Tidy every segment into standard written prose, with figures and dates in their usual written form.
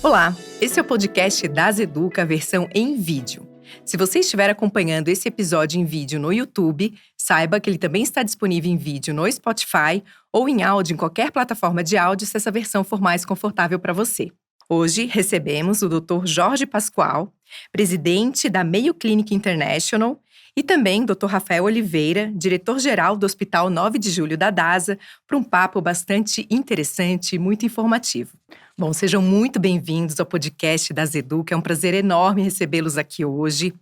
Olá, esse é o podcast Das Educa, versão em vídeo. Se você estiver acompanhando esse episódio em vídeo no YouTube, saiba que ele também está disponível em vídeo no Spotify ou em áudio em qualquer plataforma de áudio se essa versão for mais confortável para você. Hoje recebemos o Dr. Jorge Pascoal, presidente da Mayo Clinic International, e também Dr. Rafael Oliveira, diretor-geral do Hospital 9 de Julho da DASA, para um papo bastante interessante e muito informativo. Bom, sejam muito bem-vindos ao podcast das Educa. É um prazer enorme recebê-los aqui hoje.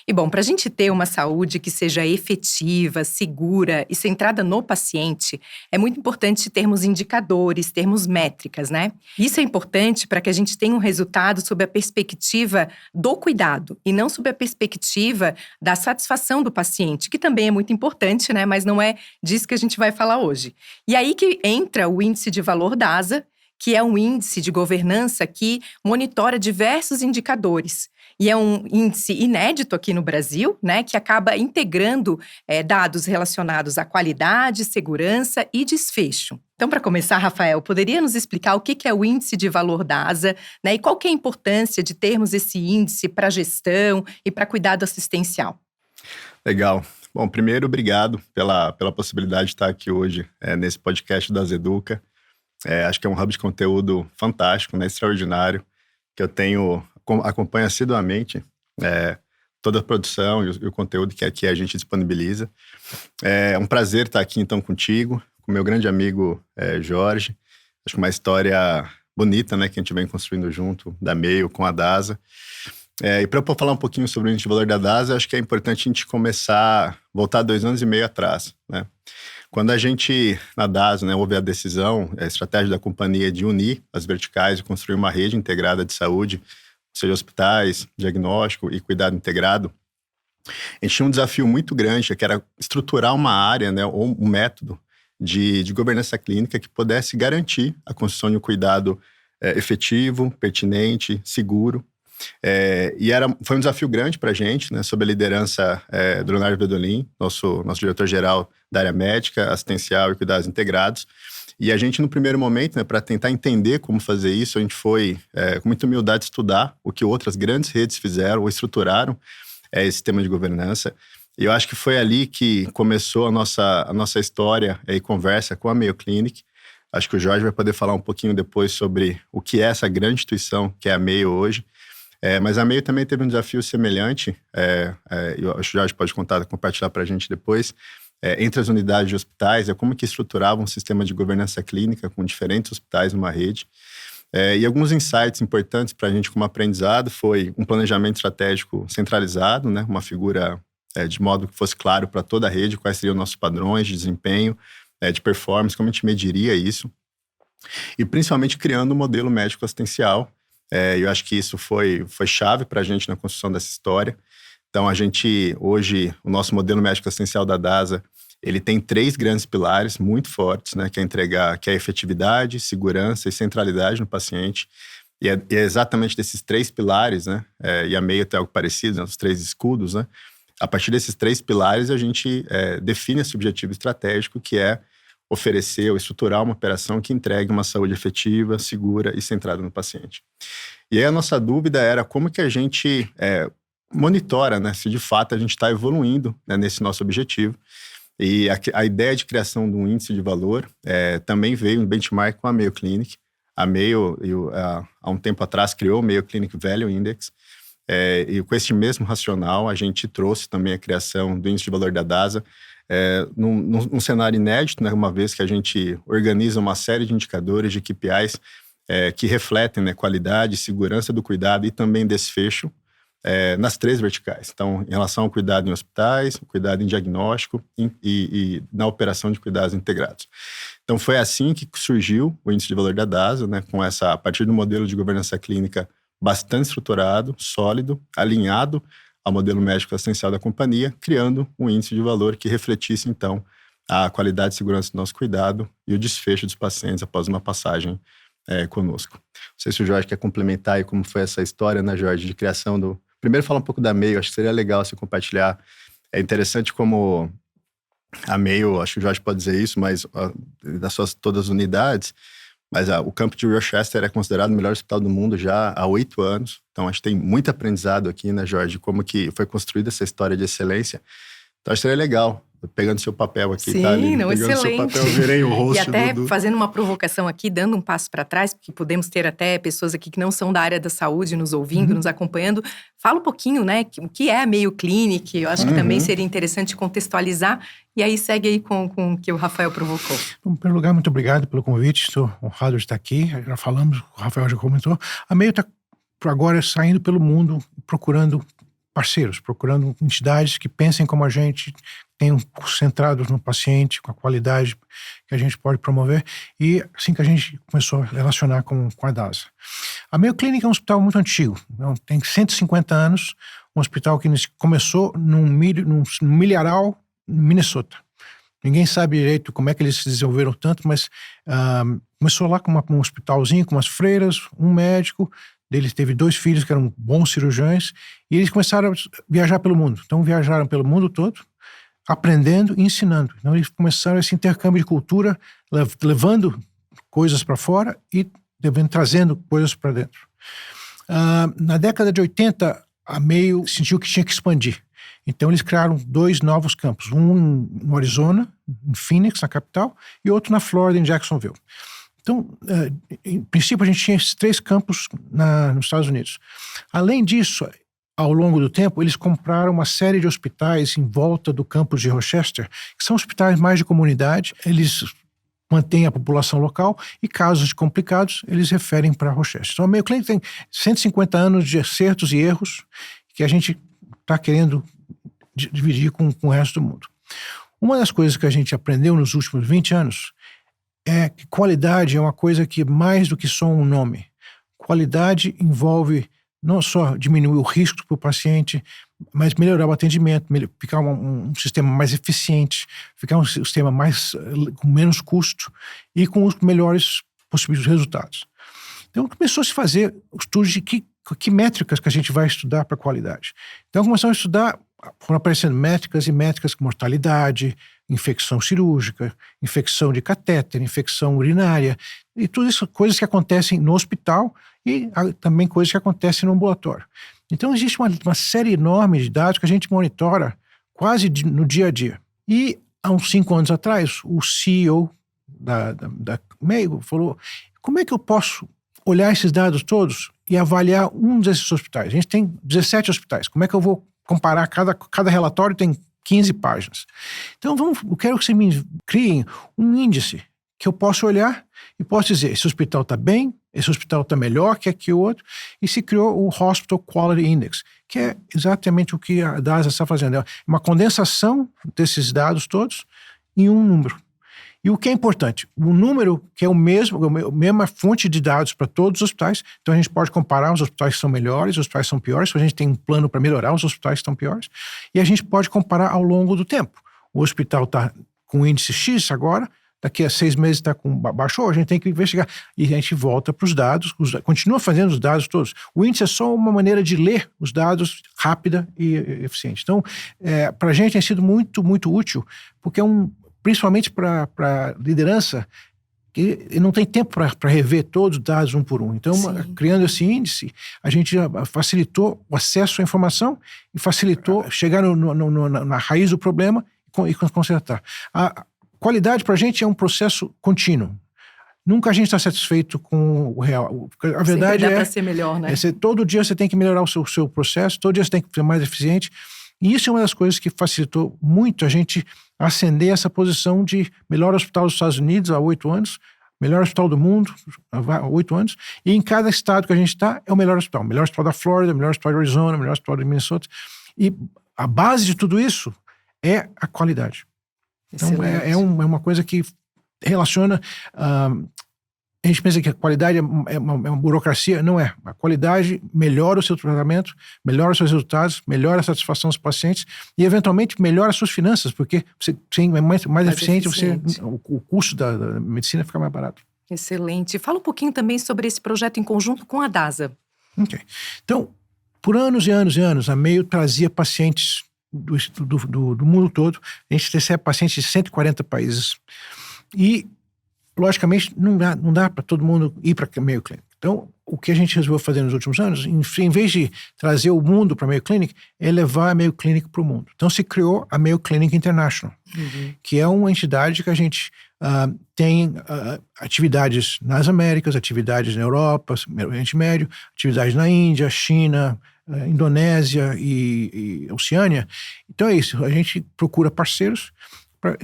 E bom, para a gente ter uma saúde que seja efetiva, segura e centrada no paciente, é muito importante termos indicadores, termos métricas, né? Isso é importante para que a gente tenha um resultado sob a perspectiva do cuidado e não sob a perspectiva da satisfação do paciente, que também é muito importante, né? Mas não é disso que a gente vai falar hoje. E aí que entra o índice de valor DASA, que é um índice de governança que monitora diversos indicadores. E é um índice inédito aqui no Brasil, né, que acaba integrando dados relacionados à qualidade, segurança e desfecho. Então, para começar, Rafael, poderia nos explicar o que é o índice de valor DASA, né, e qual que é a importância de termos esse índice para gestão e para cuidado assistencial? Legal. Bom, primeiro, obrigado pela possibilidade de estar aqui hoje nesse podcast das Educa. Acho que é um hub de conteúdo fantástico, né, extraordinário, que eu acompanho assiduamente toda a produção e o conteúdo que aqui a gente disponibiliza. É um prazer estar aqui então contigo, com meu grande amigo Jorge. Acho que uma história bonita, né, que a gente vem construindo junto, da Mayo com a DASA. E para eu falar um pouquinho sobre o índice de valor da DASA, acho que é importante a gente voltar 2 anos e meio atrás, né? Quando a gente, na DASA, né, houve a decisão, a estratégia da companhia de unir as verticais e construir uma rede integrada de saúde, ou seja, hospitais, diagnóstico e cuidado integrado, a gente tinha um desafio muito grande, que era estruturar uma área, né, ou um método de governança clínica que pudesse garantir a construção de um cuidado efetivo, pertinente, seguro. Foi um desafio grande para a gente, né, sob a liderança do Leonardo Bedolin, nosso diretor-geral da área médica, assistencial e cuidados integrados. E a gente, no primeiro momento, né, para tentar entender como fazer isso, a gente foi, com muita humildade, estudar o que outras grandes redes fizeram ou estruturaram esse sistema de governança. E eu acho que foi ali que começou a nossa história e conversa com a Mayo Clinic. Acho que o Jorge vai poder falar um pouquinho depois sobre o que é essa grande instituição que é a Mayo hoje. Mas a Mayo também teve um desafio semelhante, eu acho que o Jorge pode compartilhar para a gente depois, entre as unidades de hospitais, como que estruturava um sistema de governança clínica com diferentes hospitais numa rede. E alguns insights importantes para a gente como aprendizado foi um planejamento estratégico centralizado, né, uma figura de modo que fosse claro para toda a rede quais seriam nossos padrões de desempenho, de performance, como a gente mediria isso. E principalmente criando um modelo médico assistencial. Eu acho que isso foi chave para a gente na construção dessa história. Então, hoje, o nosso modelo médico assistencial da DASA, ele tem 3 grandes pilares muito fortes, né, que é a efetividade, segurança e centralidade no paciente. E é exatamente desses 3 pilares, né, e a Mayo tem algo parecido, né, os 3 escudos, né. A partir desses 3 pilares, a gente define esse objetivo estratégico, que é oferecer ou estruturar uma operação que entregue uma saúde efetiva, segura e centrada no paciente. E aí a nossa dúvida era como que a gente monitora, né, se de fato a gente está evoluindo, né, nesse nosso objetivo. E a ideia de criação de um índice de valor também veio em benchmark com a Mayo Clinic. A Mayo, há um tempo atrás, criou o Mayo Clinic Value Index. E com esse mesmo racional, a gente trouxe também a criação do índice de valor da DASA, num cenário inédito, né, uma vez que a gente organiza uma série de indicadores de KPIs que refletem, né, qualidade, segurança do cuidado e também desfecho nas 3 verticais. Então, em relação ao cuidado em hospitais, cuidado em diagnóstico e na operação de cuidados integrados. Então, foi assim que surgiu o índice de valor da DASA, né, a partir do modelo de governança clínica bastante estruturado, sólido, alinhado ao modelo médico assistencial da companhia, criando um índice de valor que refletisse, então, a qualidade e segurança do nosso cuidado e o desfecho dos pacientes após uma passagem conosco. Não sei se o Jorge quer complementar aí como foi essa história, né, Jorge, de criação do... Primeiro, falar um pouco da Mayo, acho que seria legal se compartilhar. É interessante como a Mayo, acho que o Jorge pode dizer isso, mas das suas todas as unidades, Mas o campo de Rochester é considerado o melhor hospital do mundo já há 8 anos. Então, acho que tem muito aprendizado aqui, né, Jorge? Como que foi construída essa história de excelência. Então, acho que seria legal. Pegando seu papel aqui, sim, tá, Aline? Não, pegando excelente. seu papel, virei o host e até do... fazendo uma provocação aqui, dando um passo para trás, porque podemos ter até pessoas aqui que não são da área da saúde nos ouvindo, nos acompanhando. Fala um pouquinho, né, o que é a Mayo Clinic. Eu acho que também seria interessante contextualizar. E aí segue aí com o que o Rafael provocou. Em primeiro lugar, muito obrigado pelo convite. Estou honrado de estar aqui. Já falamos, o Rafael já comentou. A Mayo está agora saindo pelo mundo procurando parceiros, procurando entidades que pensem como a gente, tenham centrados no paciente, com a qualidade que a gente pode promover. E assim que a gente começou a relacionar com a DASA. A Mayo Clinic é um hospital muito antigo, tem 150 anos, um hospital que começou num milharal, Minnesota. Ninguém sabe direito como é que eles se desenvolveram tanto, mas começou lá com um hospitalzinho, com umas freiras, um médico. Ele teve 2 filhos que eram bons cirurgiões e eles começaram a viajar pelo mundo. Então viajaram pelo mundo todo, aprendendo e ensinando. Então eles começaram esse intercâmbio de cultura, levando coisas para fora e trazendo coisas para dentro. Na década de 80, a Mayo sentiu que tinha que expandir. Então eles criaram 2 novos campos, um no Arizona, em Phoenix, na capital, e outro na Flórida, em Jacksonville. Então, em princípio, a gente tinha esses 3 campos nos Estados Unidos. Além disso, ao longo do tempo, eles compraram uma série de hospitais em volta do campus de Rochester, que são hospitais mais de comunidade. Eles mantêm a população local e, casos complicados, eles referem para Rochester. Então, a Mayo Clinic tem 150 anos de acertos e erros que a gente está querendo dividir com o resto do mundo. Uma das coisas que a gente aprendeu nos últimos 20 anos é que qualidade é uma coisa que mais do que só um nome. Qualidade envolve não só diminuir o risco para o paciente, mas melhorar o atendimento, ficar um sistema mais eficiente, ficar um sistema com menos custo e com os melhores possíveis resultados. Então começou a se fazer estudos de que métricas que a gente vai estudar para qualidade. Então começamos a estudar, foram aparecendo métricas e métricas como mortalidade, infecção cirúrgica, infecção de catéter, infecção urinária, e tudo isso, coisas que acontecem no hospital e também coisas que acontecem no ambulatório. Então existe uma série enorme de dados que a gente monitora quase no dia a dia. E há uns 5 anos atrás, o CEO da Mayo falou, como é que eu posso olhar esses dados todos e avaliar um desses hospitais? A gente tem 17 hospitais, como é que eu vou comparar? Cada relatório tem 15 páginas. Então, eu quero que você me criem um índice que eu possa olhar e possa dizer, esse hospital está bem, esse hospital está melhor que aqui o outro, e se criou o Hospital Quality Index, que é exatamente o que a DASA está fazendo. É uma condensação desses dados todos em um número. E o que é importante? O número que é a mesma fonte de dados para todos os hospitais. Então a gente pode comparar os hospitais que são melhores, os hospitais que são piores. A gente tem um plano para melhorar os hospitais que estão piores. E a gente pode comparar ao longo do tempo. O hospital está com índice X agora, daqui a 6 meses está com baixou, a gente tem que investigar. E a gente volta para os dados, continua fazendo os dados todos. O índice é só uma maneira de ler os dados rápida e eficiente. Então, para a gente tem sido muito, muito útil, porque principalmente para liderança, que não tem tempo para rever todos os dados um por um. Então, criando esse índice, a gente facilitou o acesso à informação e facilitou chegar na raiz do problema e consertar. A qualidade para a gente é um processo contínuo. Nunca a gente está satisfeito com o real. A verdade dá para ser melhor, né? Todo dia você tem que melhorar o seu processo, todo dia você tem que ser mais eficiente. E isso é uma das coisas que facilitou muito a gente ascender essa posição de melhor hospital dos Estados Unidos há 8 anos, melhor hospital do mundo há 8 anos, e em cada estado que a gente está é o melhor hospital. Melhor hospital da Flórida, melhor hospital de Arizona, melhor hospital de Minnesota. E a base de tudo isso é a qualidade. Então é uma coisa que relaciona... a gente pensa que a qualidade é uma burocracia. Não é. A qualidade melhora o seu tratamento, melhora os seus resultados, melhora a satisfação dos pacientes e, eventualmente, melhora as suas finanças, porque você é mais eficiente. O custo da medicina fica mais barato. Excelente. Fala um pouquinho também sobre esse projeto em conjunto com a DASA. Ok. Então, por anos e anos e anos, a Mayo trazia pacientes do mundo todo. A gente recebe pacientes de 140 países. E logicamente, não dá para todo mundo ir para Mayo Clinic. Então, o que a gente resolveu fazer nos últimos anos, em vez de trazer o mundo para a Mayo Clinic, é levar a Mayo Clinic para o mundo. Então, se criou a Mayo Clinic International, que é uma entidade que a gente tem atividades nas Américas, atividades na Europa, Oriente Médio, atividades na Índia, China, Indonésia e Oceânia. Então, é isso. A gente procura parceiros.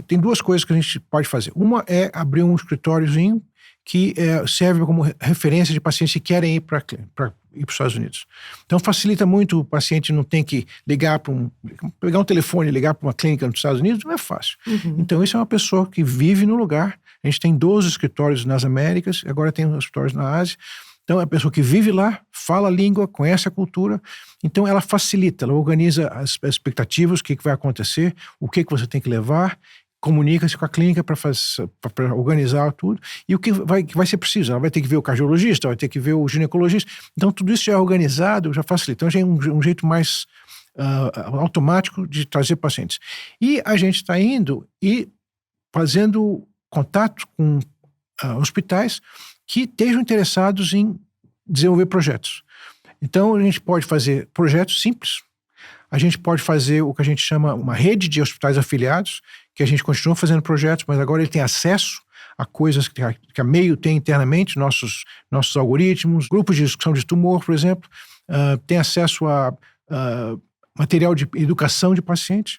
Tem duas coisas que a gente pode fazer. Uma é abrir um escritóriozinho que serve como referência de pacientes que querem ir para os Estados Unidos. Então, facilita muito, o paciente não tem que ligar pegar um telefone e ligar para uma clínica nos Estados Unidos, não é fácil. Então, isso é uma pessoa que vive no lugar. A gente tem 12 escritórios nas Américas, agora tem escritórios na Ásia. Então, é a pessoa que vive lá, fala a língua, conhece a cultura. Então, ela facilita, ela organiza as expectativas, o que vai acontecer, o que você tem que levar, comunica-se com a clínica para organizar tudo. E o que vai ser preciso? Ela vai ter que ver o cardiologista, vai ter que ver o ginecologista. Então, tudo isso já é organizado, já facilita. Então, já é um jeito mais automático de trazer pacientes. E a gente está indo e fazendo contato com hospitais que estejam interessados em desenvolver projetos. Então, a gente pode fazer projetos simples. A gente pode fazer o que a gente chama uma rede de hospitais afiliados, que a gente continua fazendo projetos, mas agora ele tem acesso a coisas que a Mayo tem internamente, nossos algoritmos, grupos de discussão de tumor, por exemplo, tem acesso a material de educação de pacientes.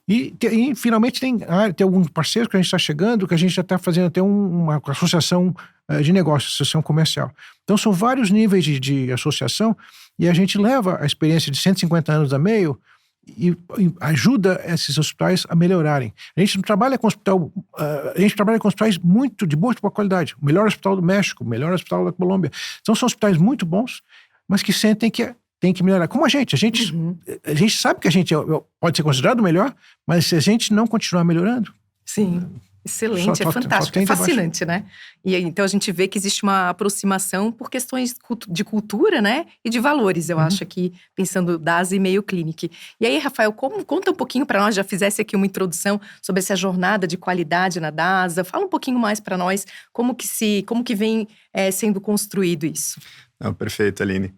E finalmente tem alguns parceiros que a gente está chegando, que a gente já está fazendo até uma associação de negócios, associação comercial. Então são vários níveis de associação e a gente leva a experiência de 150 anos da Mayo e ajuda esses hospitais a melhorarem. A gente não trabalha com a gente trabalha com hospitais muito de boa qualidade. O melhor hospital do México, o melhor hospital da Colômbia. Então são hospitais muito bons, mas que sentem que tem que melhorar. Como a gente sabe que a gente pode ser considerado o melhor, mas se a gente não continuar melhorando... Sim, excelente, é fantástico, é fascinante, né? E então a gente vê que existe uma aproximação por questões de cultura, né? E de valores, eu acho, aqui, pensando DASA e Mayo Clinic. E aí, Rafael, conta um pouquinho para nós, já fizesse aqui uma introdução sobre essa jornada de qualidade na DASA. Fala um pouquinho mais para nós como que vem sendo construído isso. Não, perfeito, Aline.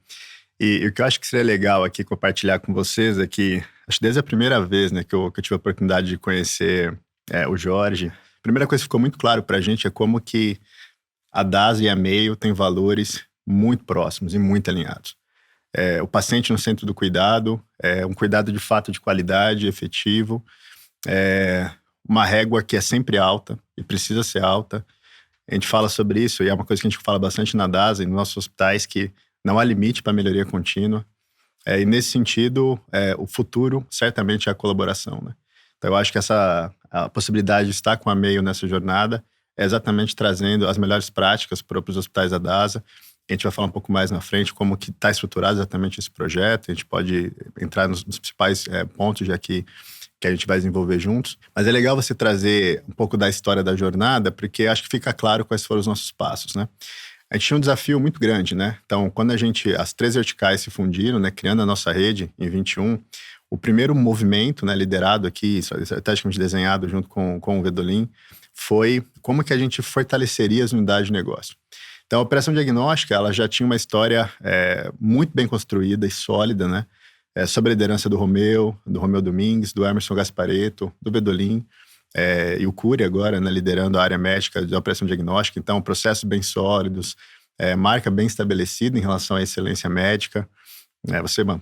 E o que eu acho que seria legal aqui compartilhar com vocês é que, acho que desde a primeira vez, né, que eu tive a oportunidade de conhecer o Jorge, a primeira coisa que ficou muito claro pra gente é como que a DASA e a Mayo têm valores muito próximos e muito alinhados. O paciente no centro do cuidado, um cuidado de fato de qualidade, efetivo, uma régua que é sempre alta e precisa ser alta. A gente fala sobre isso e é uma coisa que a gente fala bastante na DASA e nos nossos hospitais, que não há limite para melhoria contínua. E nesse sentido, o futuro certamente é a colaboração, né? Então eu acho que a possibilidade de estar com a Mayo nessa jornada é exatamente trazendo as melhores práticas para os hospitais da DASA. A gente vai falar um pouco mais na frente como que está estruturado exatamente esse projeto. A gente pode entrar nos principais pontos já que a gente vai desenvolver juntos. Mas é legal você trazer um pouco da história da jornada, porque acho que fica claro quais foram os nossos passos, né? A gente tinha um desafio muito grande, né? Então, quando as 3 verticais se fundiram, né, criando a nossa rede em 21, o primeiro movimento, né, liderado aqui, estrategicamente desenhado junto com o Vedolin, foi como que a gente fortaleceria as unidades de negócio. Então, a operação diagnóstica, ela já tinha uma história muito bem construída e sólida, né? Sob a liderança do Romeu Domingues, do Emerson Gasparetto, do Vedolin, e o Cury agora, né, liderando a área médica de operação diagnóstica. Então, processos bem sólidos, marca bem estabelecida em relação à excelência médica. Você é uma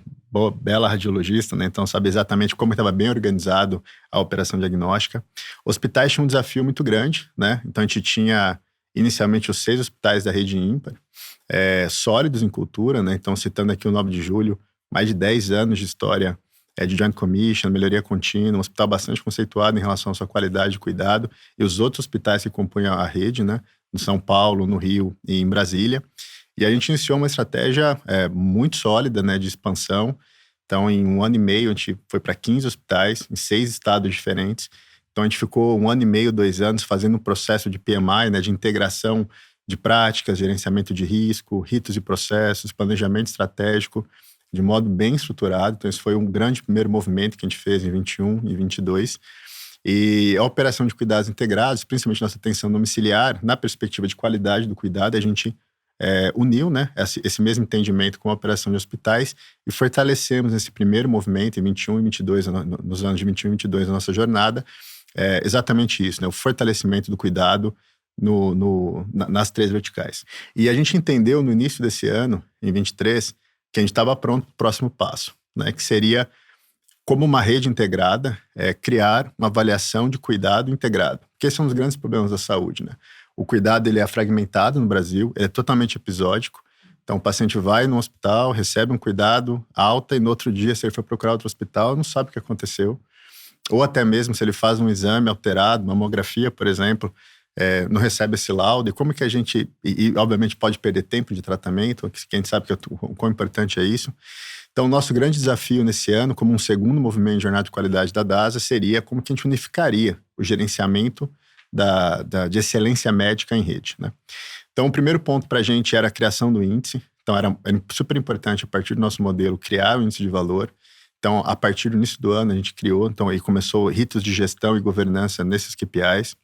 bela radiologista, né? Então sabe exatamente como estava bem organizado a operação diagnóstica. Hospitais tinham um desafio muito grande, né? Então a gente tinha inicialmente os 6 hospitais da rede ímpar, sólidos em cultura, né? Então citando aqui o 9 de Julho, mais de 10 anos de história de Joint Commission, melhoria contínua, um hospital bastante conceituado em relação à sua qualidade de cuidado, e os outros hospitais que compunham a rede, né? No São Paulo, no Rio e em Brasília. E a gente iniciou uma estratégia muito sólida, né, de expansão. Então, em 1 ano e meio, a gente foi para 15 hospitais, em 6 estados diferentes. Então, a gente ficou 1 ano e meio, 2 anos, fazendo um processo de PMI, né, de integração de práticas, gerenciamento de risco, ritos e processos, planejamento estratégico, de modo bem estruturado. Então, esse foi um grande primeiro movimento que a gente fez em 21 e 22. E a operação de cuidados integrados, principalmente nossa atenção domiciliar, na perspectiva de qualidade do cuidado, a gente uniu, né, esse mesmo entendimento com a operação de hospitais e fortalecemos esse primeiro movimento em 21 e 22, nos anos de 21 e 22 da nossa jornada, exatamente isso, né, o fortalecimento do cuidado nas 3 verticais. E a gente entendeu no início desse ano, em 23, que a gente estava pronto para o próximo passo, né, que seria, como uma rede integrada, criar uma avaliação de cuidado integrado. Porque esse é um dos grandes problemas da saúde, né? O cuidado ele é fragmentado no Brasil, ele é totalmente episódico. Então, o paciente vai no hospital, recebe um cuidado, alta, e no outro dia, se ele for procurar outro hospital, não sabe o que aconteceu. Ou até mesmo se ele faz um exame alterado, mamografia, por exemplo, não recebe esse laudo. E como que a gente... E obviamente, pode perder tempo de tratamento, que a gente sabe o quão importante é isso. Então, o nosso grande desafio nesse ano, como um segundo movimento de jornada de qualidade da DASA, seria como que a gente unificaria o gerenciamento de excelência médica em rede, né? Então, o primeiro ponto para a gente era a criação do índice. Então, era super importante, a partir do nosso modelo, criar o índice de valor. Então, a partir do início do ano, a gente criou, então, aí começou ritos de gestão e governança nesses KPIs.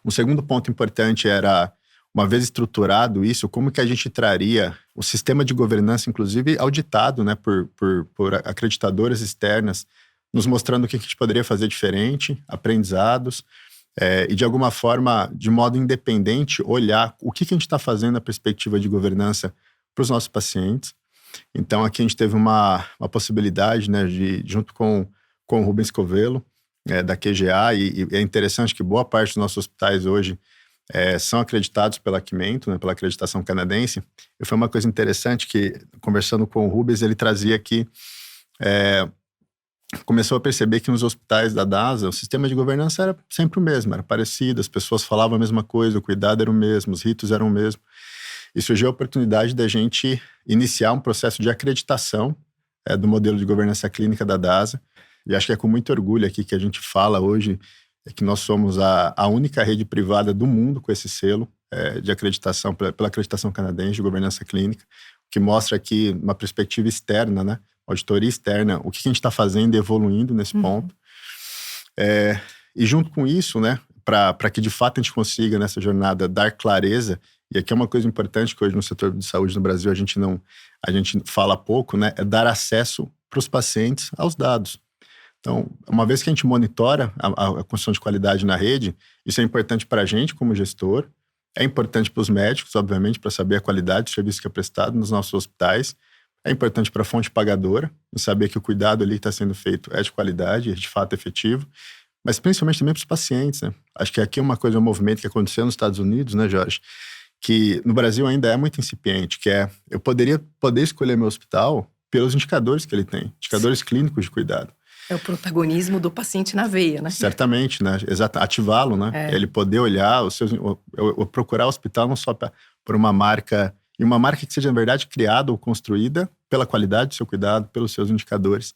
Um segundo ponto importante era, uma vez estruturado isso, como que a gente traria o sistema de governança, inclusive auditado, né, por acreditadoras externas, nos mostrando o que a gente poderia fazer diferente, aprendizados, e de alguma forma, de modo independente, olhar o que a gente está fazendo na perspectiva de governança para os nossos pacientes. Então, aqui a gente teve uma possibilidade, né, junto com o Rubens Covello, da QGA, e é interessante que boa parte dos nossos hospitais hoje são acreditados pela Aquimento, né, pela acreditação canadense. E foi uma coisa interessante que, conversando com o Rubens, ele trazia aqui... começou a perceber que nos hospitais da DASA o sistema de governança era sempre o mesmo, era parecido, as pessoas falavam a mesma coisa, o cuidado era o mesmo, os ritos eram o mesmo. E surgiu a oportunidade da gente iniciar um processo de acreditação do modelo de governança clínica da DASA. E acho que é com muito orgulho aqui que a gente fala hoje que nós somos a única rede privada do mundo com esse selo de acreditação, pela acreditação canadense de governança clínica, que mostra aqui uma perspectiva externa, né? Auditoria externa, o que a gente está fazendo e evoluindo nesse ponto. E junto com isso, né, para que de fato a gente consiga nessa jornada dar clareza, e aqui é uma coisa importante que hoje no setor de saúde no Brasil a gente fala pouco, né, é dar acesso para os pacientes aos dados. Então, uma vez que a gente monitora a construção de qualidade na rede, isso é importante para a gente como gestor, é importante para os médicos, obviamente, para saber a qualidade do serviço que é prestado nos nossos hospitais. É importante para a fonte pagadora, saber que o cuidado ali que está sendo feito é de qualidade, é de fato efetivo, mas principalmente também para os pacientes, né? Acho que aqui é um movimento que aconteceu nos Estados Unidos, né, Jorge? Que no Brasil ainda é muito incipiente, que é, eu poder escolher meu hospital pelos indicadores que ele tem, indicadores clínicos de cuidado. É o protagonismo do paciente na veia, né? Certamente, né? Ativá-lo, né? Ele poder olhar, procurar o hospital não só por uma marca, e uma marca que seja, na verdade, criada ou construída pela qualidade do seu cuidado, pelos seus indicadores.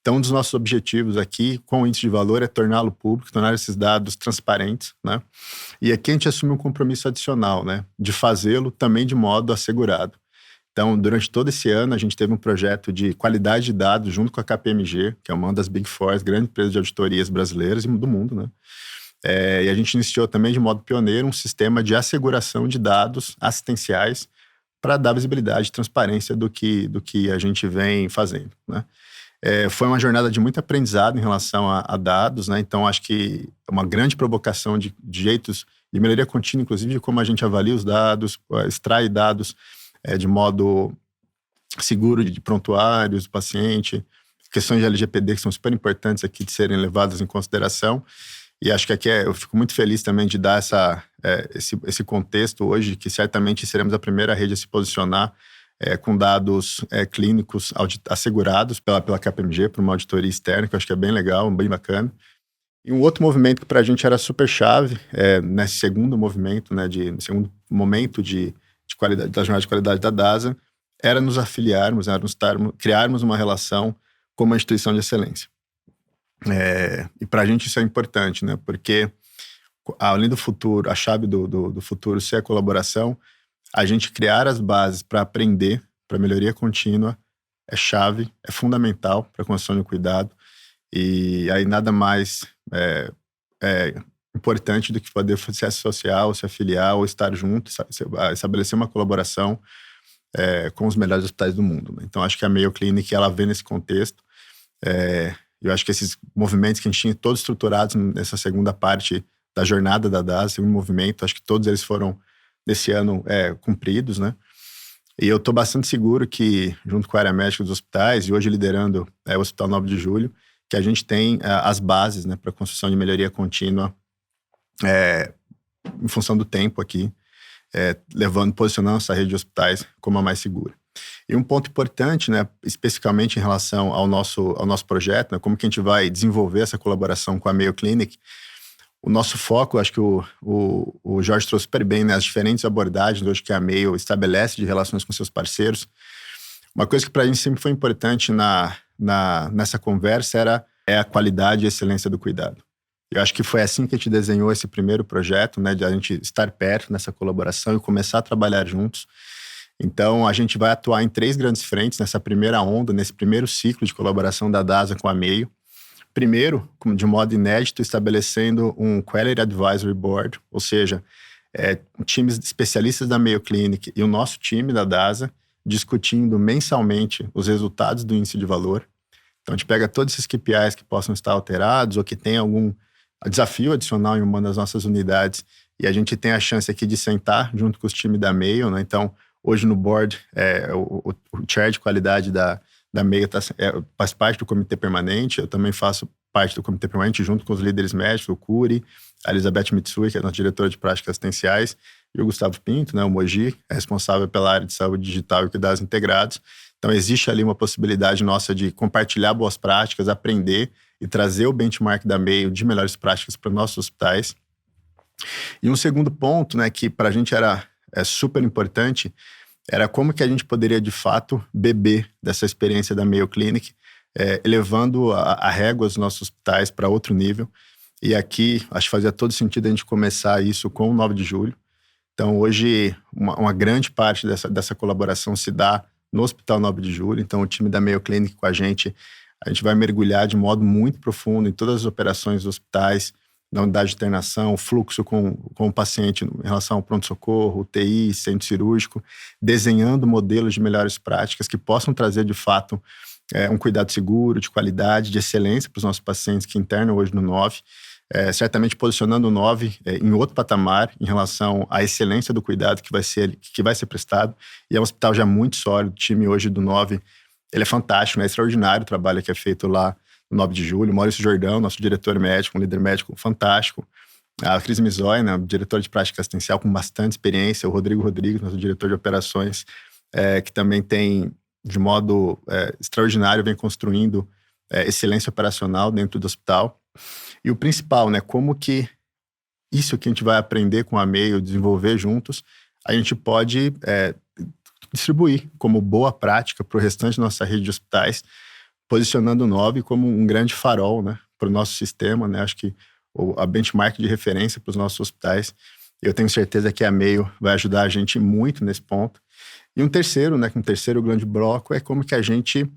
Então, um dos nossos objetivos aqui, com o índice de valor, é torná-lo público, tornar esses dados transparentes, né? E aqui a gente assume um compromisso adicional, né? De fazê-lo também de modo assegurado. Então, durante todo esse ano, a gente teve um projeto de qualidade de dados junto com a KPMG, que é uma das Big Four, grandes empresas de auditorias brasileiras e do mundo, né? E a gente iniciou também de modo pioneiro um sistema de asseguração de dados assistenciais para dar visibilidade e transparência do que a gente vem fazendo, né? Foi uma jornada de muito aprendizado em relação a dados, né? Então, acho que é uma grande provocação de jeitos de melhoria contínua, inclusive, de como a gente avalia os dados, extrai dados de modo seguro de prontuários do paciente, questões de LGPD que são super importantes aqui de serem levadas em consideração. E acho que aqui eu fico muito feliz também de dar esse contexto hoje, que certamente seremos a primeira rede a se posicionar com dados clínicos assegurados pela KPMG, por uma auditoria externa, que eu acho que é bem legal, bem bacana. E um outro movimento que para a gente era super chave, nesse segundo movimento, né, no segundo momento de qualidade, da jornada de qualidade da DASA, era nos afiliarmos, criarmos uma relação com uma instituição de excelência. E para a gente isso é importante, né? Porque além do futuro, a chave do futuro ser a colaboração, a gente criar as bases para aprender, para melhoria contínua, é chave, é fundamental para a construção de cuidado. E aí nada mais importante do que poder se associar ou se afiliar ou estar junto, estabelecer uma colaboração com os melhores hospitais do mundo, né? Então, acho que a Mayo Clinic, ela vê nesse contexto. Eu acho que esses movimentos que a gente tinha todos estruturados nessa segunda parte da jornada da DASA, segundo movimento, acho que todos eles foram, nesse ano, cumpridos, né? E eu estou bastante seguro que, junto com a área médica dos hospitais, e hoje liderando o Hospital 9 de Julho, que a gente tem as bases, né, para a construção de melhoria contínua em função do tempo aqui, posicionando essa rede de hospitais como a mais segura. E um ponto importante, né, especificamente em relação ao nosso projeto, né, como que a gente vai desenvolver essa colaboração com a Mayo Clinic, o nosso foco, acho que o Jorge trouxe super bem, né, as diferentes abordagens hoje que a Mayo estabelece de relações com seus parceiros. Uma coisa que para a gente sempre foi importante nessa conversa é a qualidade e excelência do cuidado. Eu acho que foi assim que a gente desenhou esse primeiro projeto, né, de a gente estar perto nessa colaboração e começar a trabalhar juntos. Então, a gente vai atuar em 3 grandes frentes nessa primeira onda, nesse primeiro ciclo de colaboração da DASA com a Mayo. Primeiro, de modo inédito, estabelecendo um Quality Advisory Board, ou seja, times de especialistas da Mayo Clinic e o nosso time da DASA discutindo mensalmente os resultados do índice de valor. Então, a gente pega todos esses KPIs que possam estar alterados ou que tem algum desafio adicional em uma das nossas unidades e a gente tem a chance aqui de sentar junto com os times da Mayo, né? Então, hoje no board, o chair de qualidade da Mayo faz parte do comitê permanente, eu também faço parte do comitê permanente junto com os líderes médicos, o Curi, a Elizabeth Mitsui, que é a nossa diretora de práticas assistenciais, e o Gustavo Pinto, né, o Moji, é responsável pela área de saúde digital e cuidados integrados. Então, existe ali uma possibilidade nossa de compartilhar boas práticas, aprender e trazer o benchmark da Mayo de melhores práticas para os nossos hospitais. E um segundo ponto, né, que para a gente era super importante, era como que a gente poderia, de fato, beber dessa experiência da Mayo Clinic, elevando a régua dos nossos hospitais para outro nível. E aqui, acho que fazia todo sentido a gente começar isso com o 9 de julho. Então, hoje, uma grande parte dessa colaboração se dá no Hospital 9 de Julho. Então, o time da Mayo Clinic com a gente vai mergulhar de modo muito profundo em todas as operações dos hospitais, na unidade de internação, fluxo com o paciente em relação ao pronto-socorro, UTI, centro cirúrgico, desenhando modelos de melhores práticas que possam trazer, de fato, um cuidado seguro, de qualidade, de excelência para os nossos pacientes que internam hoje no 9. Certamente posicionando o 9 em outro patamar em relação à excelência do cuidado que vai ser prestado. E é um hospital já muito sólido. O time hoje do 9, ele é fantástico, né? É extraordinário o trabalho que é feito lá no 9 de julho. O Maurício Jordão, nosso diretor médico, um líder médico fantástico. A Cris Mizoy, né, diretora de prática assistencial com bastante experiência. O Rodrigo Rodrigues, nosso diretor de operações, que também tem, de modo extraordinário, vem construindo excelência operacional dentro do hospital. E o principal, né, como que isso que a gente vai aprender com a Mayo, desenvolver juntos, a gente pode distribuir como boa prática para o restante da nossa rede de hospitais, posicionando o 9 como um grande farol, né, para o nosso sistema, né, acho que a benchmark de referência para os nossos hospitais. Eu tenho certeza que a Mayo vai ajudar a gente muito nesse ponto. E um terceiro grande bloco é como que a gente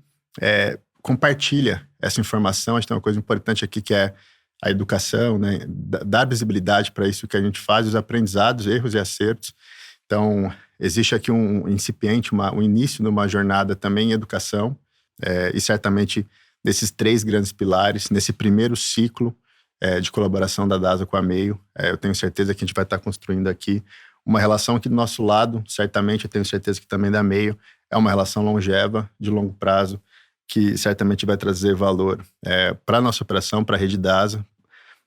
compartilha essa informação. A gente tem uma coisa importante aqui que é a educação, né? Dar visibilidade para isso que a gente faz, os aprendizados, erros e acertos. Então, existe aqui um incipiente, um início de uma jornada também em educação, e certamente desses 3 grandes pilares, nesse primeiro ciclo de colaboração da DASA com a Mayo, eu tenho certeza que a gente vai estar construindo aqui uma relação aqui do nosso lado, certamente eu tenho certeza que também da Mayo, é uma relação longeva, de longo prazo, que certamente vai trazer valor para a nossa operação, para a rede DASA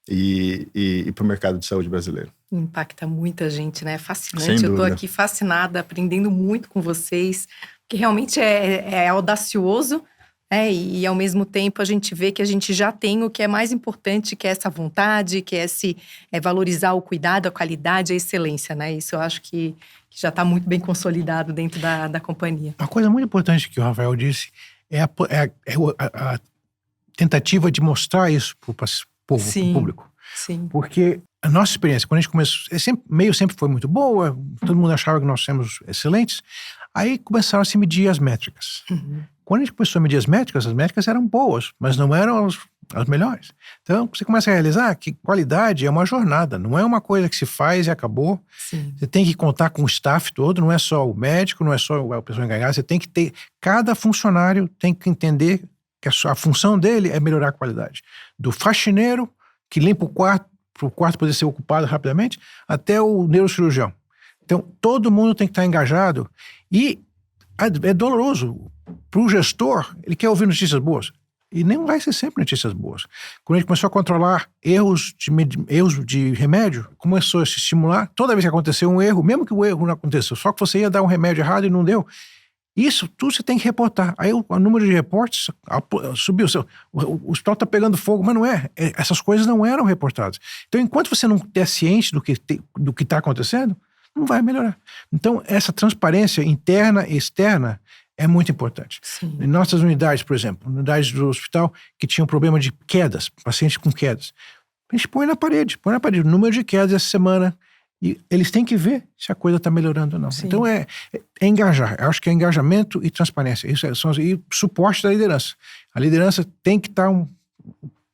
e para o mercado de saúde brasileiro. Impacta muita gente, né? Fascinante. Sem dúvida. Eu estou aqui fascinada, aprendendo muito com vocês, porque realmente é audacioso, e ao mesmo tempo a gente vê que a gente já tem o que é mais importante, que é essa vontade, que é valorizar o cuidado, a qualidade, a excelência, né? Isso eu acho que já está muito bem consolidado dentro da companhia. Uma coisa muito importante que o Rafael disse é a tentativa de mostrar isso para o povo, para o público. Sim. Porque a nossa experiência, quando a gente começou, meio sempre foi muito boa, todo mundo achava que nós éramos excelentes, aí começaram a se medir as métricas. Quando a gente começou a medir as métricas eram boas, mas não eram as melhores. Então, você começa a realizar que qualidade é uma jornada, não é uma coisa que se faz e acabou. Sim. Você tem que contar com o staff todo, não é só o médico, não é só a pessoa encarregada, você tem que ter, cada funcionário tem que entender que a função dele é melhorar a qualidade. Do faxineiro, que limpa o quarto, para o quarto poder ser ocupado rapidamente, até o neurocirurgião. Então, todo mundo tem que estar engajado e é doloroso. Para o gestor, ele quer ouvir notícias boas. E nem vai ser sempre notícias boas. Quando a gente começou a controlar erros de remédio, começou a se estimular, toda vez que aconteceu um erro, mesmo que o erro não aconteceu, só que você ia dar um remédio errado e não deu, isso tudo você tem que reportar. Aí o número de reportes subiu. O hospital está pegando fogo, mas não é. Essas coisas não eram reportadas. Então, enquanto você não estiver ciente do que está acontecendo, não vai melhorar. Então, essa transparência interna e externa é muito importante. Sim. Em nossas unidades, por exemplo, unidades do hospital que tinham problema de quedas, pacientes com quedas, a gente põe na parede o número de quedas essa semana, e eles têm que ver se a coisa está melhorando ou não. Sim. Então é engajar. Eu acho que é engajamento e transparência. Isso e suporte da liderança. A liderança tem que estar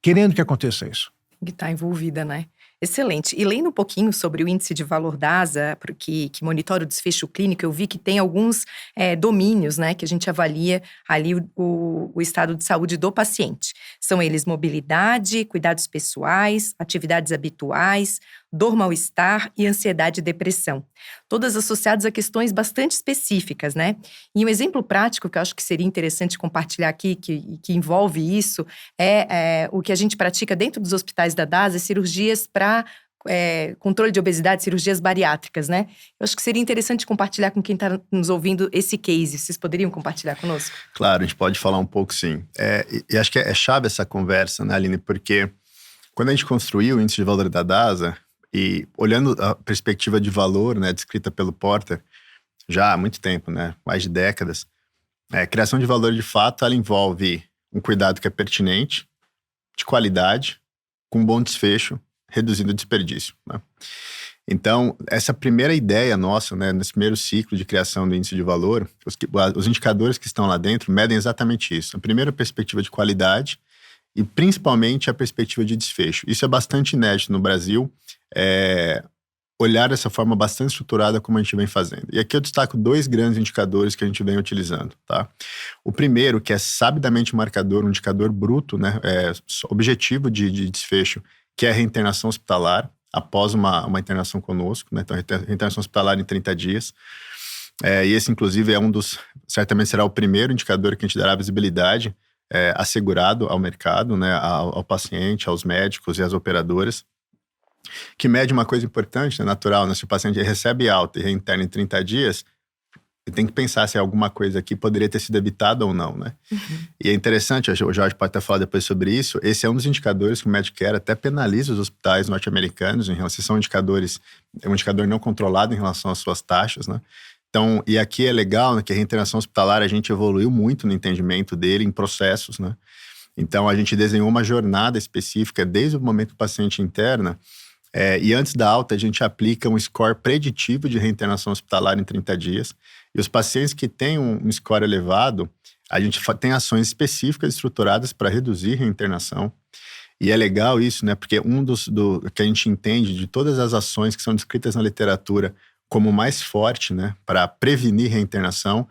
querendo que aconteça isso. Tem que estar envolvida, né? Excelente. E lendo um pouquinho sobre o índice de valor DASA, que monitora o desfecho clínico, eu vi que tem alguns domínios, né, que a gente avalia ali o estado de saúde do paciente. São eles mobilidade, cuidados pessoais, atividades habituais, dor, mal-estar e ansiedade e depressão. Todas associadas a questões bastante específicas, né? E um exemplo prático que eu acho que seria interessante compartilhar aqui, que envolve isso, é o que a gente pratica dentro dos hospitais da DASA, cirurgias para controle de obesidade, cirurgias bariátricas, né? Eu acho que seria interessante compartilhar com quem está nos ouvindo esse case. Vocês poderiam compartilhar conosco? Claro, a gente pode falar um pouco, sim. E acho que é chave essa conversa, né, Aline? Porque quando a gente construiu o índice de valor da DASA, e olhando a perspectiva de valor, né, descrita pelo Porter, já há muito tempo, né, mais de décadas, criação de valor de fato, ela envolve um cuidado que é pertinente, de qualidade, com bom desfecho, reduzindo o desperdício, né? Então, essa primeira ideia nossa, né, nesse primeiro ciclo de criação do índice de valor, os indicadores que estão lá dentro medem exatamente isso. A primeira perspectiva de qualidade e principalmente a perspectiva de desfecho. Isso é bastante inédito no Brasil, olhar dessa forma bastante estruturada como a gente vem fazendo. E aqui eu destaco 2 grandes indicadores que a gente vem utilizando, tá? O primeiro, que é sabidamente marcador, um indicador bruto, né, objetivo de desfecho, que é a reinternação hospitalar, após uma internação conosco, né? Então, reinternação hospitalar em 30 dias. E esse, inclusive, certamente será o primeiro indicador que a gente dará visibilidade assegurado ao mercado, né, ao paciente, aos médicos e às operadoras, que mede uma coisa importante, né, natural, né? Se o paciente recebe alta e reinterna em 30 dias, ele tem que pensar se alguma coisa aqui poderia ter sido evitada ou não, né? Uhum. E é interessante, o Jorge pode até falar depois sobre isso, esse é um dos indicadores que o Medicare até penaliza os hospitais norte-americanos em relação, são indicadores, é um indicador não controlado em relação às suas taxas, né? Então, e aqui é legal, né, que a reinternação hospitalar, a gente evoluiu muito no entendimento dele, em processos, né? Então, a gente desenhou uma jornada específica desde o momento que o paciente interna, e antes da alta, a gente aplica um score preditivo de reinternação hospitalar em 30 dias. E os pacientes que têm um score elevado, a gente tem ações específicas estruturadas para reduzir reinternação. E é legal isso, né? Porque que a gente entende de todas as ações que são descritas na literatura como mais forte, né, para prevenir reinternação,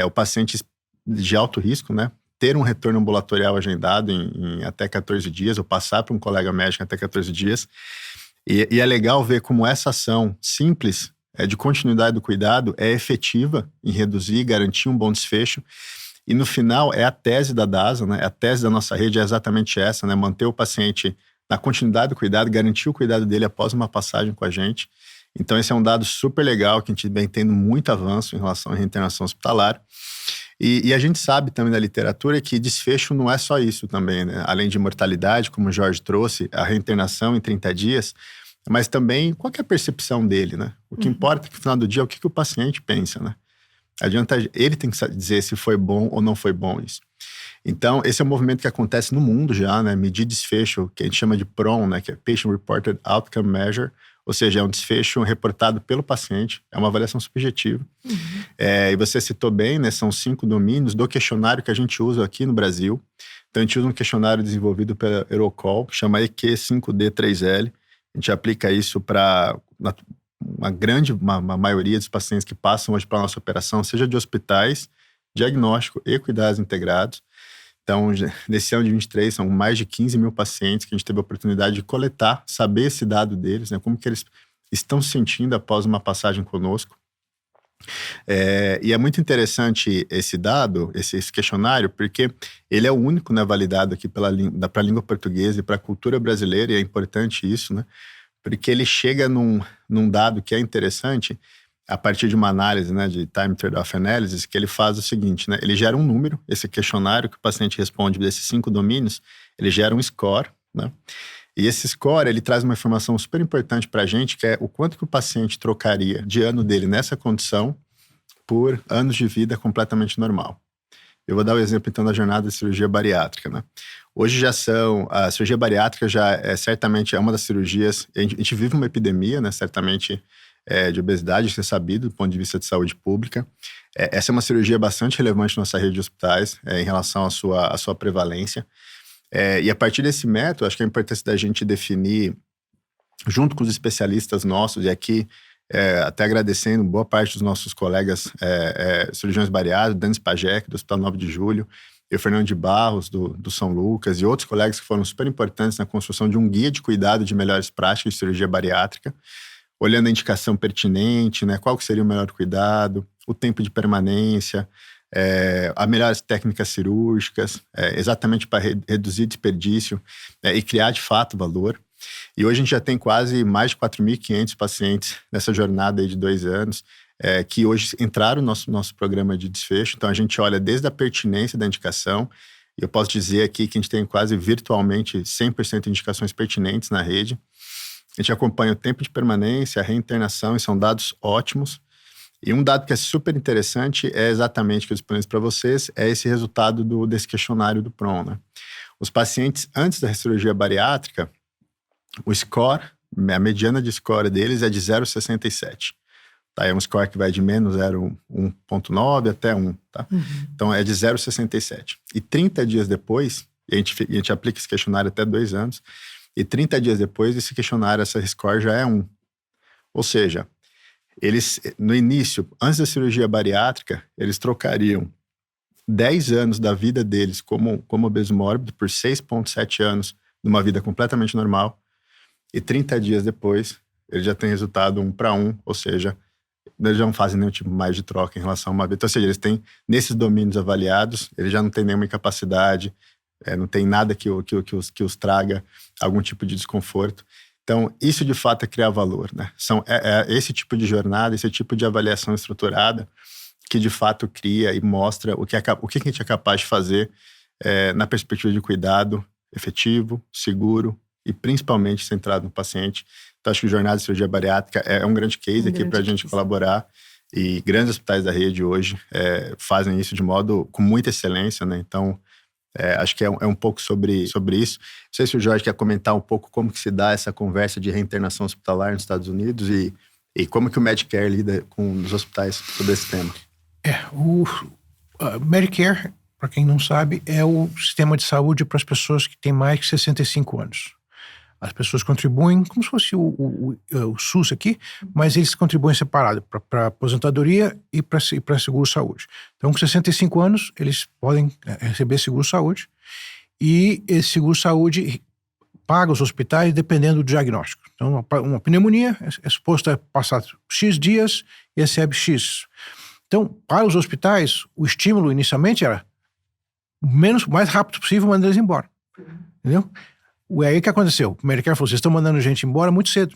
o paciente de alto risco, né, ter um retorno ambulatorial agendado em até 14 dias, ou passar para um colega médico em até 14 dias. E é legal ver como essa ação simples, de continuidade do cuidado, é efetiva em reduzir e garantir um bom desfecho. E no final, é a tese da DASA, né? A tese da nossa rede é exatamente essa, né? Manter o paciente na continuidade do cuidado, garantir o cuidado dele após uma passagem com a gente. Então, esse é um dado super legal, que a gente vem tendo muito avanço em relação à reinternação hospitalar. E a gente sabe também da literatura que desfecho não é só isso também, né? Além de mortalidade, como o Jorge trouxe, a reinternação em 30 dias, mas também qual que é a percepção dele, né? O que importa é que no final do dia é o que o paciente pensa, né? Adianta, ele tem que dizer se foi bom ou não foi bom isso. Então, esse é um movimento que acontece no mundo já, né? Medir desfecho, que a gente chama de PROM, né? Que é Patient Reported Outcome Measure, ou seja, é um desfecho reportado pelo paciente, é uma avaliação subjetiva. E você citou bem, né? São 5 domínios do questionário que a gente usa aqui no Brasil. Então, a gente usa um questionário desenvolvido pela Eurocall, que chama EQ5D3L. A gente aplica isso para uma maioria dos pacientes que passam hoje para a nossa operação, seja de hospitais, diagnóstico e cuidados integrados. Então, nesse ano de 23, são mais de 15 mil pacientes que a gente teve a oportunidade de coletar, saber esse dado deles, né, como que eles estão se sentindo após uma passagem conosco. E é muito interessante esse dado, esse questionário, porque ele é o único, né, validado aqui para a língua portuguesa e para a cultura brasileira, e é importante isso, né, porque ele chega num dado que é interessante, a partir de uma análise, né, de Time Trade-off Analysis, que ele faz o seguinte, né, ele gera um número, esse questionário que o paciente responde desses 5 domínios, ele gera um score, né, e esse score, ele traz uma informação super importante para a gente, que é o quanto que o paciente trocaria de ano dele nessa condição por anos de vida completamente normal. Eu vou dar o exemplo, então, da jornada de cirurgia bariátrica, né. Hoje a cirurgia bariátrica já certamente é uma das cirurgias, a gente vive uma epidemia, né, certamente, de obesidade, isso é sabido do ponto de vista de saúde pública. Essa é uma cirurgia bastante relevante na nossa rede de hospitais em relação à sua prevalência. E a partir desse método, acho que a importância da gente definir, junto com os especialistas nossos, e aqui até agradecendo boa parte dos nossos colegas cirurgiões bariátricos, Dani Spajek, do Hospital 9 de Julho, e o Fernando de Barros, do São Lucas, e outros colegas que foram super importantes na construção de um guia de cuidado de melhores práticas de cirurgia bariátrica, olhando a indicação pertinente, né, qual que seria o melhor cuidado, o tempo de permanência, as melhores técnicas cirúrgicas, exatamente para reduzir desperdício e criar de fato valor. E hoje a gente já tem quase mais de 4.500 pacientes nessa jornada aí de 2 anos, que hoje entraram no nosso programa de desfecho. Então a gente olha desde a pertinência da indicação, e eu posso dizer aqui que a gente tem quase virtualmente 100% de indicações pertinentes na rede. A gente acompanha o tempo de permanência, a reinternação, e são dados ótimos. E um dado que é super interessante é exatamente que eu disponível para vocês, é esse resultado desse questionário do PROM, né? Os pacientes antes da cirurgia bariátrica, o score, a mediana de score deles é de 0,67. Tá? É um score que vai de menos 1,9 até 1. Tá? Então é de 0,67. E 30 dias depois, a gente aplica esse questionário até 2 anos, e 30 dias depois, esse questionário, essa score já é 1. Ou seja, eles, no início, antes da cirurgia bariátrica, eles trocariam 10 anos da vida deles como obeso mórbido por 6,7 anos numa vida completamente normal. E 30 dias depois, eles já têm resultado 1:1, ou seja, eles já não fazem nenhum tipo mais de troca em relação a uma vida. Então, ou seja, eles têm, nesses domínios avaliados, eles já não têm nenhuma incapacidade, não tem nada que os traga algum tipo de desconforto. Então, isso de fato é criar valor, né? Esse tipo de jornada, esse tipo de avaliação estruturada que de fato cria e mostra o que a gente é capaz de fazer na perspectiva de cuidado efetivo, seguro e principalmente centrado no paciente. Então, acho que a jornada de cirurgia bariátrica é um grande case aqui para a gente colaborar, e grandes hospitais da rede hoje fazem isso com muita excelência, né? Então, acho que é um pouco sobre isso. Não sei se o Jorge quer comentar um pouco como que se dá essa conversa de reinternação hospitalar nos Estados Unidos e como que o Medicare lida com os hospitais sobre esse tema. O Medicare, para quem não sabe, é o sistema de saúde para as pessoas que têm mais de 65 anos. As pessoas contribuem como se fosse o SUS aqui, mas eles contribuem separado para aposentadoria e para seguro-saúde. Então, com 65 anos, eles podem receber seguro-saúde, e esse seguro-saúde paga os hospitais dependendo do diagnóstico. Então, uma pneumonia é suposta passar X dias e recebe X. Então, para os hospitais, o estímulo inicialmente era o mais rápido possível mandar eles embora. Entendeu? E aí o que aconteceu? O Medicare falou, vocês estão mandando gente embora muito cedo.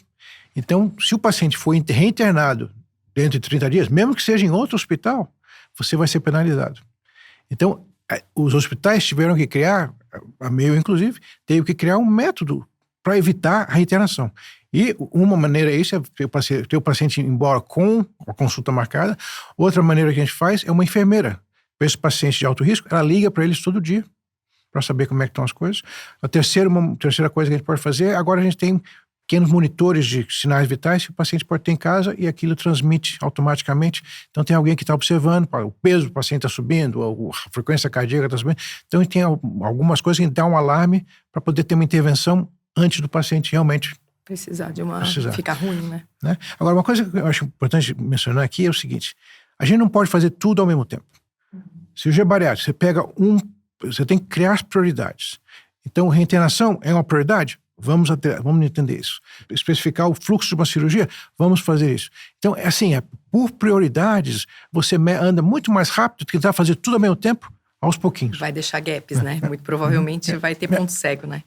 Então, se o paciente for reinternado dentro de 30 dias, mesmo que seja em outro hospital, você vai ser penalizado. Então, os hospitais tiveram que criar, a Mayo inclusive, teve que criar um método para evitar a reinternation. E uma maneira é isso, é ter o paciente embora com a consulta marcada. Outra maneira que a gente faz é uma enfermeira para esse paciente de alto risco, ela liga para eles todo dia para saber como é que estão as coisas. A terceira coisa que a gente pode fazer, agora a gente tem pequenos monitores de sinais vitais que o paciente pode ter em casa e aquilo transmite automaticamente. Então tem alguém que está observando, o peso do paciente está subindo, a frequência cardíaca está subindo. Então tem algumas coisas que dão um alarme para poder ter uma intervenção antes do paciente realmente precisar. Ficar ruim, né? Agora, uma coisa que eu acho importante mencionar aqui é o seguinte: a gente não pode fazer tudo ao mesmo tempo. Cirurgia bariátrica, você tem que criar as prioridades. Então, reinternação é uma prioridade? Vamos entender isso. Especificar o fluxo de uma cirurgia? Vamos fazer isso. Então, por prioridades, você anda muito mais rápido do que tentar fazer tudo ao mesmo tempo, aos pouquinhos. Vai deixar gaps, né? Muito provavelmente vai ter ponto cego, né?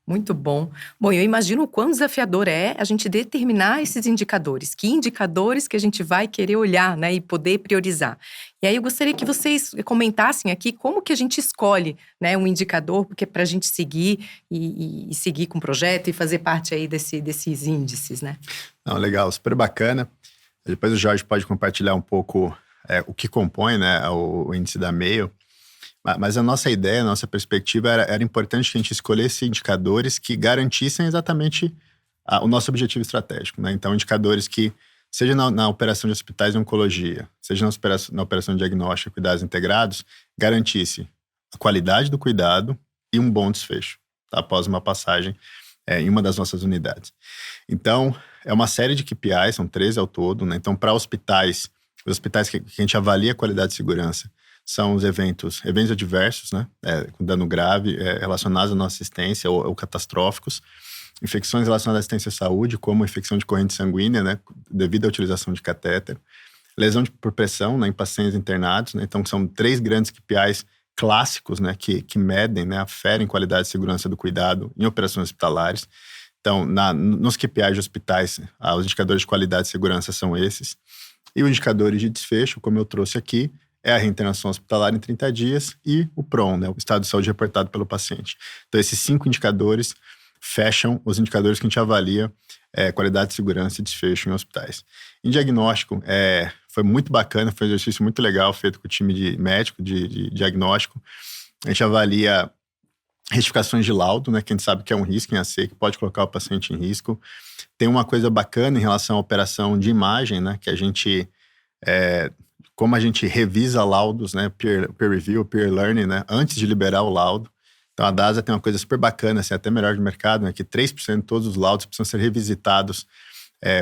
Muito bom. Bom, eu imagino o quão desafiador é a gente determinar esses indicadores. Que indicadores que a gente vai querer olhar, né? E poder priorizar. E aí eu gostaria que vocês comentassem aqui como que a gente escolhe, né, um indicador, porque para a gente seguir e seguir com o projeto e fazer parte aí desses índices, né? Não, legal, super bacana. Depois o Jorge pode compartilhar um pouco o que compõe, né, o índice da Mayo. Mas a nossa ideia, a nossa perspectiva era importante que a gente escolhesse indicadores que garantissem exatamente o nosso objetivo estratégico, né? Então, indicadores que, seja na operação de hospitais de oncologia, seja na operação de diagnóstico e cuidados integrados, garantisse a qualidade do cuidado e um bom desfecho, tá? Após uma passagem em uma das nossas unidades. Então, é uma série de KPIs, são 13 ao todo, né? Então, para os hospitais que a gente avalia a qualidade e segurança, são os eventos adversos, né? Com dano grave, relacionados à nossa assistência ou catastróficos. Infecções relacionadas à assistência à saúde, como infecção de corrente sanguínea, né? Devido à utilização de catéter. Lesão por pressão, né? Em pacientes internados, né? Então, são 3 grandes KPIs clássicos, né? Que medem, né? Aferem qualidade e segurança do cuidado em operações hospitalares. Então, nos KPIs de hospitais, os indicadores de qualidade e segurança são esses. E os indicadores de desfecho, como eu trouxe aqui, é a reinternação hospitalar em 30 dias e o PROM, né, o estado de saúde reportado pelo paciente. Então, esses 5 indicadores fecham os indicadores que a gente avalia qualidade, segurança e desfecho em hospitais. Em diagnóstico, foi muito bacana, foi um exercício muito legal feito com o time de médico de diagnóstico. A gente avalia retificações de laudo, né, que a gente sabe que é um risco em AC, que pode colocar o paciente em risco. Tem uma coisa bacana em relação à operação de imagem, né, que a gente... como a gente revisa laudos, né, peer review, peer learning, né, antes de liberar o laudo. Então, a DASA tem uma coisa super bacana, assim, até melhor do mercado, né, que 3% de todos os laudos precisam ser revisitados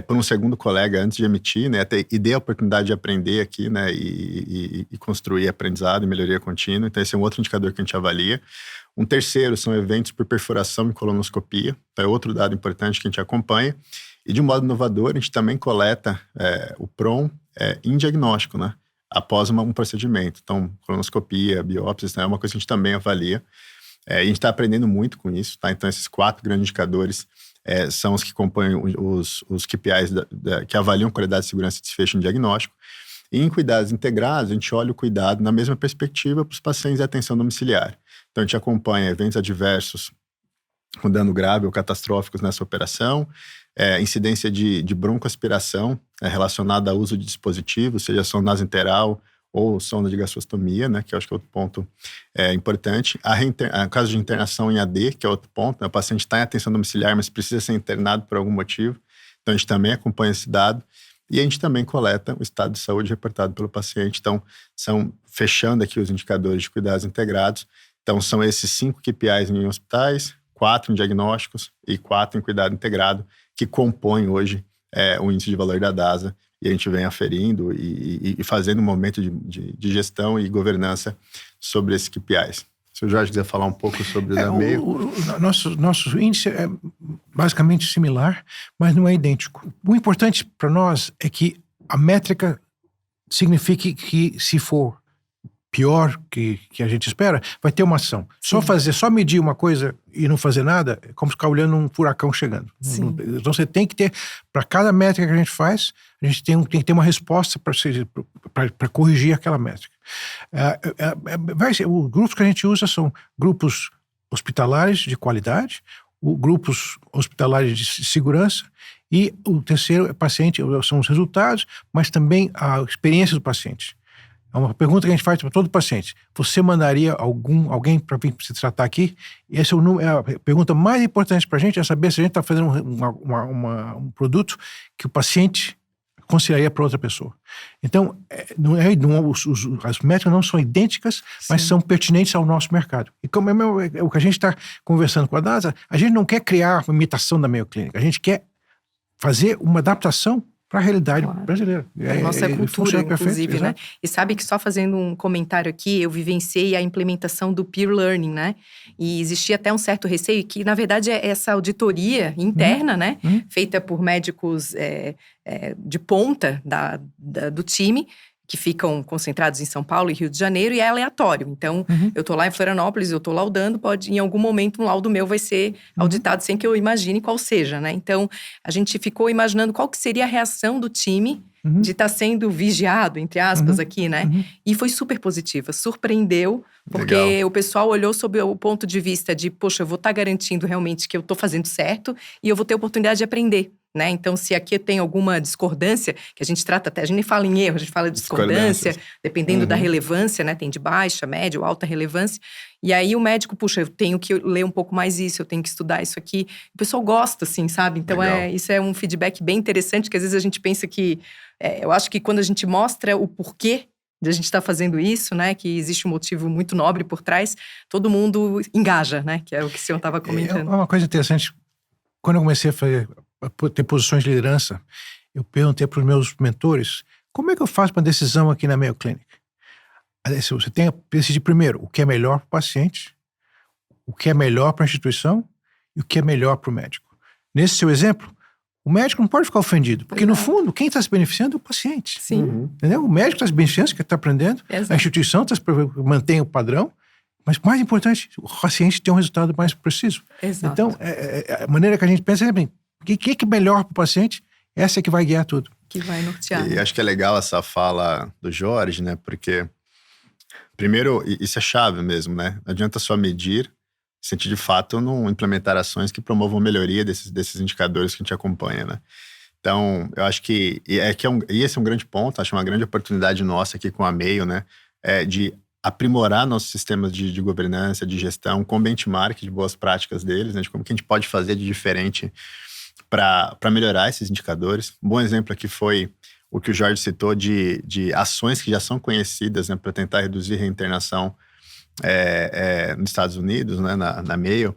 por um segundo colega antes de emitir, né, e dê a oportunidade de aprender aqui, né, e construir aprendizado e melhoria contínua. Então, esse é um outro indicador que a gente avalia. Um terceiro são eventos por perfuração e colonoscopia. Então, é outro dado importante que a gente acompanha. E, de um modo inovador, a gente também coleta o PROM em diagnóstico, né, após um procedimento. Então, colonoscopia, biópsias, né, é uma coisa que a gente também avalia. E a gente está aprendendo muito com isso, tá? Então, esses 4 grandes indicadores são os que compõem os KPIs que avaliam qualidade, segurança e desfecho em diagnóstico. E em cuidados integrados, a gente olha o cuidado na mesma perspectiva para os pacientes de atenção domiciliar. Então, a gente acompanha eventos adversos com dano grave ou catastróficos nessa operação, incidência de broncoaspiração relacionada ao uso de dispositivos, seja som nasointeral ou sonda de gastrostomia, né, que eu acho que é outro ponto importante. O caso de internação em AD, que é outro ponto, né, o paciente está em atenção domiciliar, mas precisa ser internado por algum motivo. Então, a gente também acompanha esse dado. E a gente também coleta o estado de saúde reportado pelo paciente. Então, fechando aqui os indicadores de cuidados integrados. Então, são esses 5 KPIs em hospitais, 4 em diagnósticos e 4 em cuidado integrado, que compõem hoje o índice de valor da DASA. E a gente vem aferindo e fazendo um momento de gestão e governança sobre esses KPIs. Se o Jorge quiser falar um pouco sobre o da Mayo. Nosso índice é basicamente similar, mas não é idêntico. O importante para nós é que a métrica signifique que, se for pior que a gente espera, vai ter uma ação. Só medir uma coisa e não fazer nada é como ficar olhando um furacão chegando. Sim. Então você tem que ter, para cada métrica que a gente faz, a gente tem que ter uma resposta para corrigir aquela métrica. Os grupos que a gente usa são grupos hospitalares de qualidade, grupos hospitalares de segurança, e o terceiro paciente são os resultados, mas também a experiência do paciente. É uma pergunta que a gente faz para todo paciente. Você mandaria alguém para vir se tratar aqui? E essa é a pergunta mais importante para a gente, é saber se a gente está fazendo um produto que o paciente consideraria para outra pessoa. Então, as métricas não são idênticas, mas são pertinentes ao nosso mercado. E como é o que a gente está conversando com a DASA, a gente não quer criar uma imitação da Mayo Clinic, a gente quer fazer uma adaptação para a realidade brasileira. A nossa cultura, inclusive, né? E sabe que só fazendo um comentário aqui, eu vivenciei a implementação do peer learning, né? E existia até um certo receio que, na verdade, é essa auditoria interna, né? Feita por médicos de ponta do time, que ficam concentrados em São Paulo e Rio de Janeiro, e é aleatório. Então, eu tô lá em Florianópolis, eu tô laudando, em algum momento um laudo meu vai ser auditado sem que eu imagine qual seja, né? Então, a gente ficou imaginando qual que seria a reação do time de estar sendo vigiado, entre aspas, aqui, né? E foi super positiva, surpreendeu, porque o pessoal olhou sob o ponto de vista de, poxa, eu vou estar garantindo realmente que eu tô fazendo certo e eu vou ter oportunidade de aprender. Né? Então, se aqui tem alguma discordância, que a gente trata até, a gente nem fala em erro, a gente fala de discordância, dependendo da relevância, né? Tem de baixa, média ou alta relevância. E aí o médico, puxa, eu tenho que ler um pouco mais isso, eu tenho que estudar isso aqui. O pessoal gosta, assim, sabe? Então, isso é um feedback bem interessante, que às vezes a gente pensa que… eu acho que quando a gente mostra o porquê de a gente estar fazendo isso, né? Que existe um motivo muito nobre por trás, todo mundo engaja, né? Que é o que o senhor estava comentando. É uma coisa interessante. Quando eu comecei a ter posições de liderança, eu perguntei para os meus mentores, como é que eu faço uma decisão aqui na Mayo Clinic? Você tem que decidir primeiro o que é melhor para o paciente, o que é melhor para a instituição e o que é melhor para o médico. Nesse seu exemplo, o médico não pode ficar ofendido, porque no fundo, quem está se beneficiando é o paciente. Sim. Entendeu? O médico está se beneficiando, que está aprendendo, a instituição mantém o padrão, mas mais importante, o paciente tem um resultado mais preciso. Exato. Então, a maneira que a gente pensa é bem, o que é melhor para o paciente, essa é que vai guiar tudo. Que vai nortear. E acho que é legal essa fala do Jorge, né? Porque, primeiro, isso é chave mesmo, né? Não adianta só medir, se a gente de fato não implementar ações que promovam melhoria desses indicadores que a gente acompanha, né? Então, eu acho que esse é um grande ponto, acho uma grande oportunidade nossa aqui com a Mayo, né? De aprimorar nossos sistemas de governança, de gestão, com benchmark de boas práticas deles, né? De como que a gente pode fazer de diferente para melhorar esses indicadores. Um bom exemplo aqui foi o que o Jorge citou de ações que já são conhecidas, né, para tentar reduzir a reinternação nos Estados Unidos, né, na Mayo.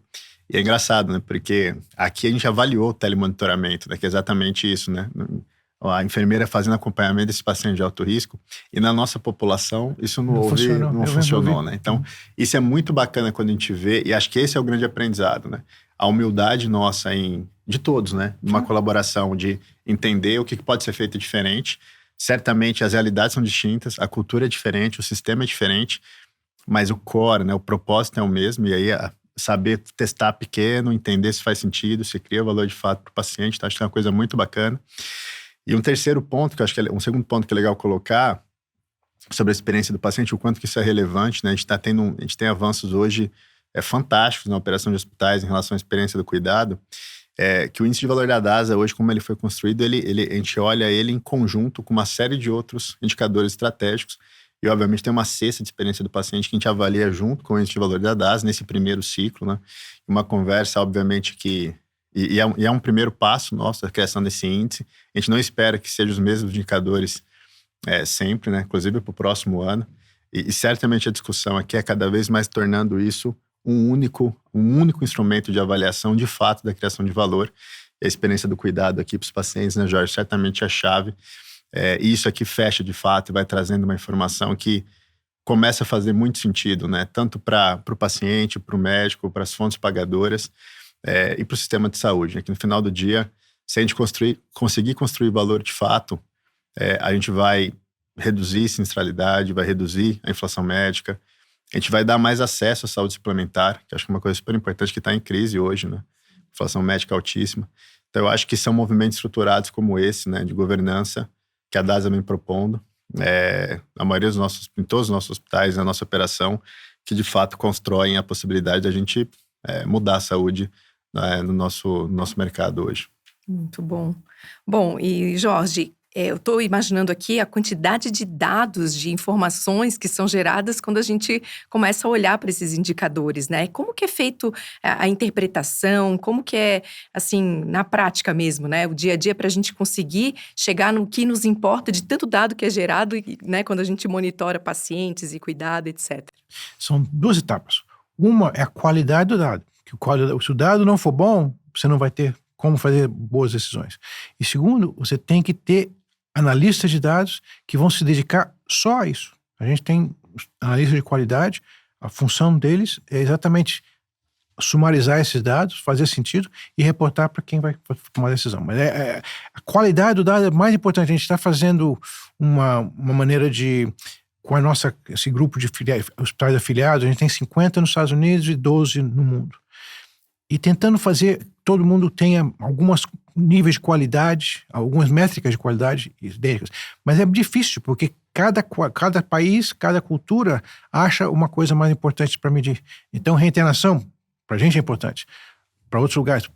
E é engraçado, né, porque aqui a gente avaliou o telemonitoramento, né, que é exatamente isso, né? A enfermeira fazendo acompanhamento desse paciente de alto risco, e na nossa população isso não funcionou, né? Então, isso é muito bacana quando a gente vê, e acho que esse é o grande aprendizado, né? A humildade nossa de todos, né? Uma colaboração de entender o que pode ser feito diferente. Certamente as realidades são distintas, a cultura é diferente, o sistema é diferente, mas o core, né? O propósito é o mesmo, e aí saber testar pequeno, entender se faz sentido, se cria valor de fato para o paciente, tá? Acho que é uma coisa muito bacana. E um terceiro ponto, que eu acho que um segundo ponto que é legal colocar, sobre a experiência do paciente, o quanto que isso é relevante, né? A gente tem avanços hoje fantásticos na operação de hospitais em relação à experiência do cuidado, que o índice de valor da DASA hoje, como ele foi construído, a gente olha ele em conjunto com uma série de outros indicadores estratégicos, e obviamente tem uma cesta de experiência do paciente que a gente avalia junto com o índice de valor da DASA nesse primeiro ciclo, né? Uma conversa, obviamente, que… E é um primeiro passo nosso, a criação desse índice. A gente não espera que sejam os mesmos indicadores sempre, né? Inclusive para o próximo ano. E certamente a discussão aqui é cada vez mais tornando isso um único instrumento de avaliação de fato da criação de valor. E a experiência do cuidado aqui para os pacientes, né, Jorge? Certamente é a chave. E isso aqui fecha de fato e vai trazendo uma informação que começa a fazer muito sentido, né? Tanto para o paciente, para o médico, para as fontes pagadoras, e para o sistema de saúde, né? Que no final do dia, se a gente conseguir construir valor de fato, a gente vai reduzir sinistralidade, vai reduzir a inflação médica, a gente vai dar mais acesso à saúde suplementar, que acho que é uma coisa super importante que está em crise hoje, né? Inflação médica altíssima. Então eu acho que são movimentos estruturados como esse, né, de governança, que a DASA vem propondo, na maioria em todos os nossos hospitais, na nossa operação, que de fato constroem a possibilidade da gente mudar a saúde no nosso mercado hoje. Muito bom. Bom, e Jorge, eu estou imaginando aqui a quantidade de dados, de informações que são geradas quando a gente começa a olhar para esses indicadores, né? Como que é feito a interpretação, como que é, assim, na prática mesmo, né? O dia a dia para a gente conseguir chegar no que nos importa de tanto dado que é gerado, né? Quando a gente monitora pacientes e cuidado, etc. São 2 etapas. Uma é a qualidade do dado. Se o dado não for bom, você não vai ter como fazer boas decisões. E segundo, você tem que ter analistas de dados que vão se dedicar só a isso. A gente tem analistas de qualidade, a função deles é exatamente sumarizar esses dados, fazer sentido e reportar para quem vai tomar a decisão. Mas a qualidade do dado é mais importante. A gente está fazendo uma maneira de... Com esse grupo de hospitais afiliados, a gente tem 50 nos Estados Unidos e 12 no mundo. E tentando fazer todo mundo tenha alguns níveis de qualidade, algumas métricas de qualidade idênticas. Mas é difícil, porque cada país, cada cultura acha uma coisa mais importante para medir. Então, reinternação, para a gente é importante. Para outros lugares,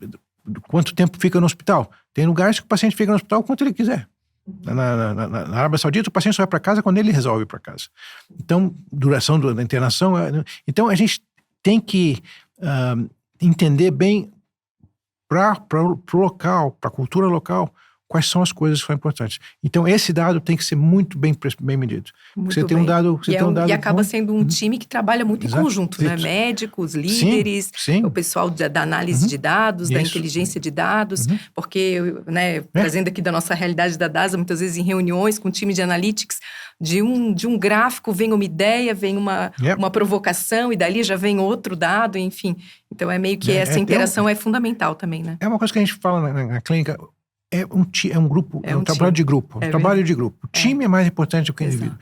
quanto tempo fica no hospital? Tem lugares que o paciente fica no hospital quanto ele quiser. Na Arábia Saudita, o paciente só vai para casa quando ele resolve ir para casa. Então, duração da internação... Então, a gente tem que entender bem para o local, para a cultura local, quais são as coisas que são importantes. Então, esse dado tem que ser muito bem medido. Muito você bem. tem um dado... E acaba sendo um time que trabalha muito Exato. em conjunto, né? Médicos, líderes, sim. o pessoal da análise de dados, da inteligência de dados, porque, né, trazendo aqui da nossa realidade da DASA, muitas vezes em reuniões com o time de analytics, de um gráfico vem uma ideia, vem uma provocação e dali já vem outro dado, enfim. Então, é meio que essa interação é fundamental também, né? É uma coisa que a gente fala na clínica... É um grupo, é um trabalho de grupo. Trabalho de grupo. O time é mais importante do que o indivíduo.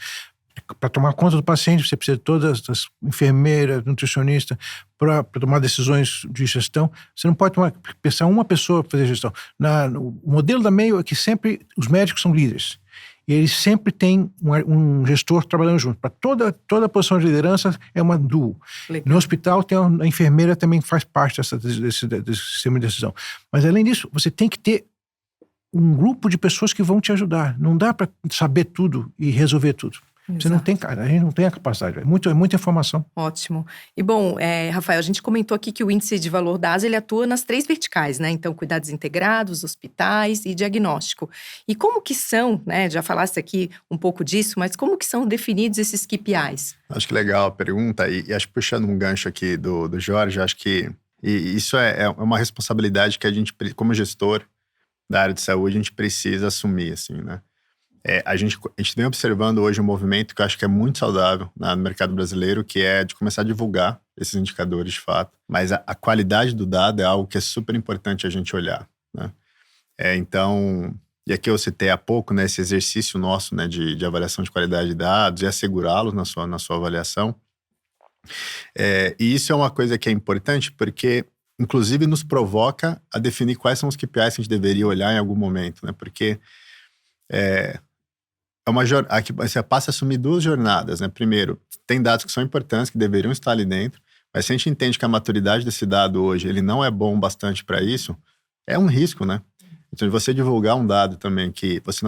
Para tomar conta do paciente, você precisa de todas as enfermeiras, nutricionistas, para tomar decisões de gestão. Você não pode pensar uma pessoa para fazer gestão. O modelo da Mayo é que sempre os médicos são líderes. E eles sempre têm um gestor trabalhando junto. Para toda a posição de liderança é uma duo. Legal. No hospital, a enfermeira também faz parte desse sistema de decisão. Mas, além disso, você tem que ter um grupo de pessoas que vão te ajudar. Não dá para saber tudo e resolver tudo. Você não tem, a gente não tem a capacidade. É muita informação. Ótimo. E bom, Rafael, a gente comentou aqui que o índice de valor da ASA, ele atua nas 3 verticais, né? Então, cuidados integrados, hospitais e diagnóstico. E como que são, né? Já falaste aqui um pouco disso, mas como que são definidos esses KPIs? Acho que legal a pergunta. E acho que puxando um gancho aqui do Jorge, acho que isso é uma responsabilidade que a gente, como gestor da área de saúde, a gente precisa assumir, assim, né? A gente vem observando hoje um movimento que eu acho que é muito saudável no mercado brasileiro, que é de começar a divulgar esses indicadores de fato. Mas a qualidade do dado é algo que é super importante a gente olhar, né? Então, e aqui eu citei há pouco, né, esse exercício nosso, né, de avaliação de qualidade de dados e assegurá-los na sua avaliação. E isso é uma coisa que é importante porque inclusive nos provoca a definir quais são os KPIs que a gente deveria olhar em algum momento, né? Porque aqui você passa a assumir 2 jornadas, né? Primeiro, tem dados que são importantes, que deveriam estar ali dentro, mas se a gente entende que a maturidade desse dado hoje, ele não é bom bastante para isso, é um risco, né? Então, você divulgar um dado também que você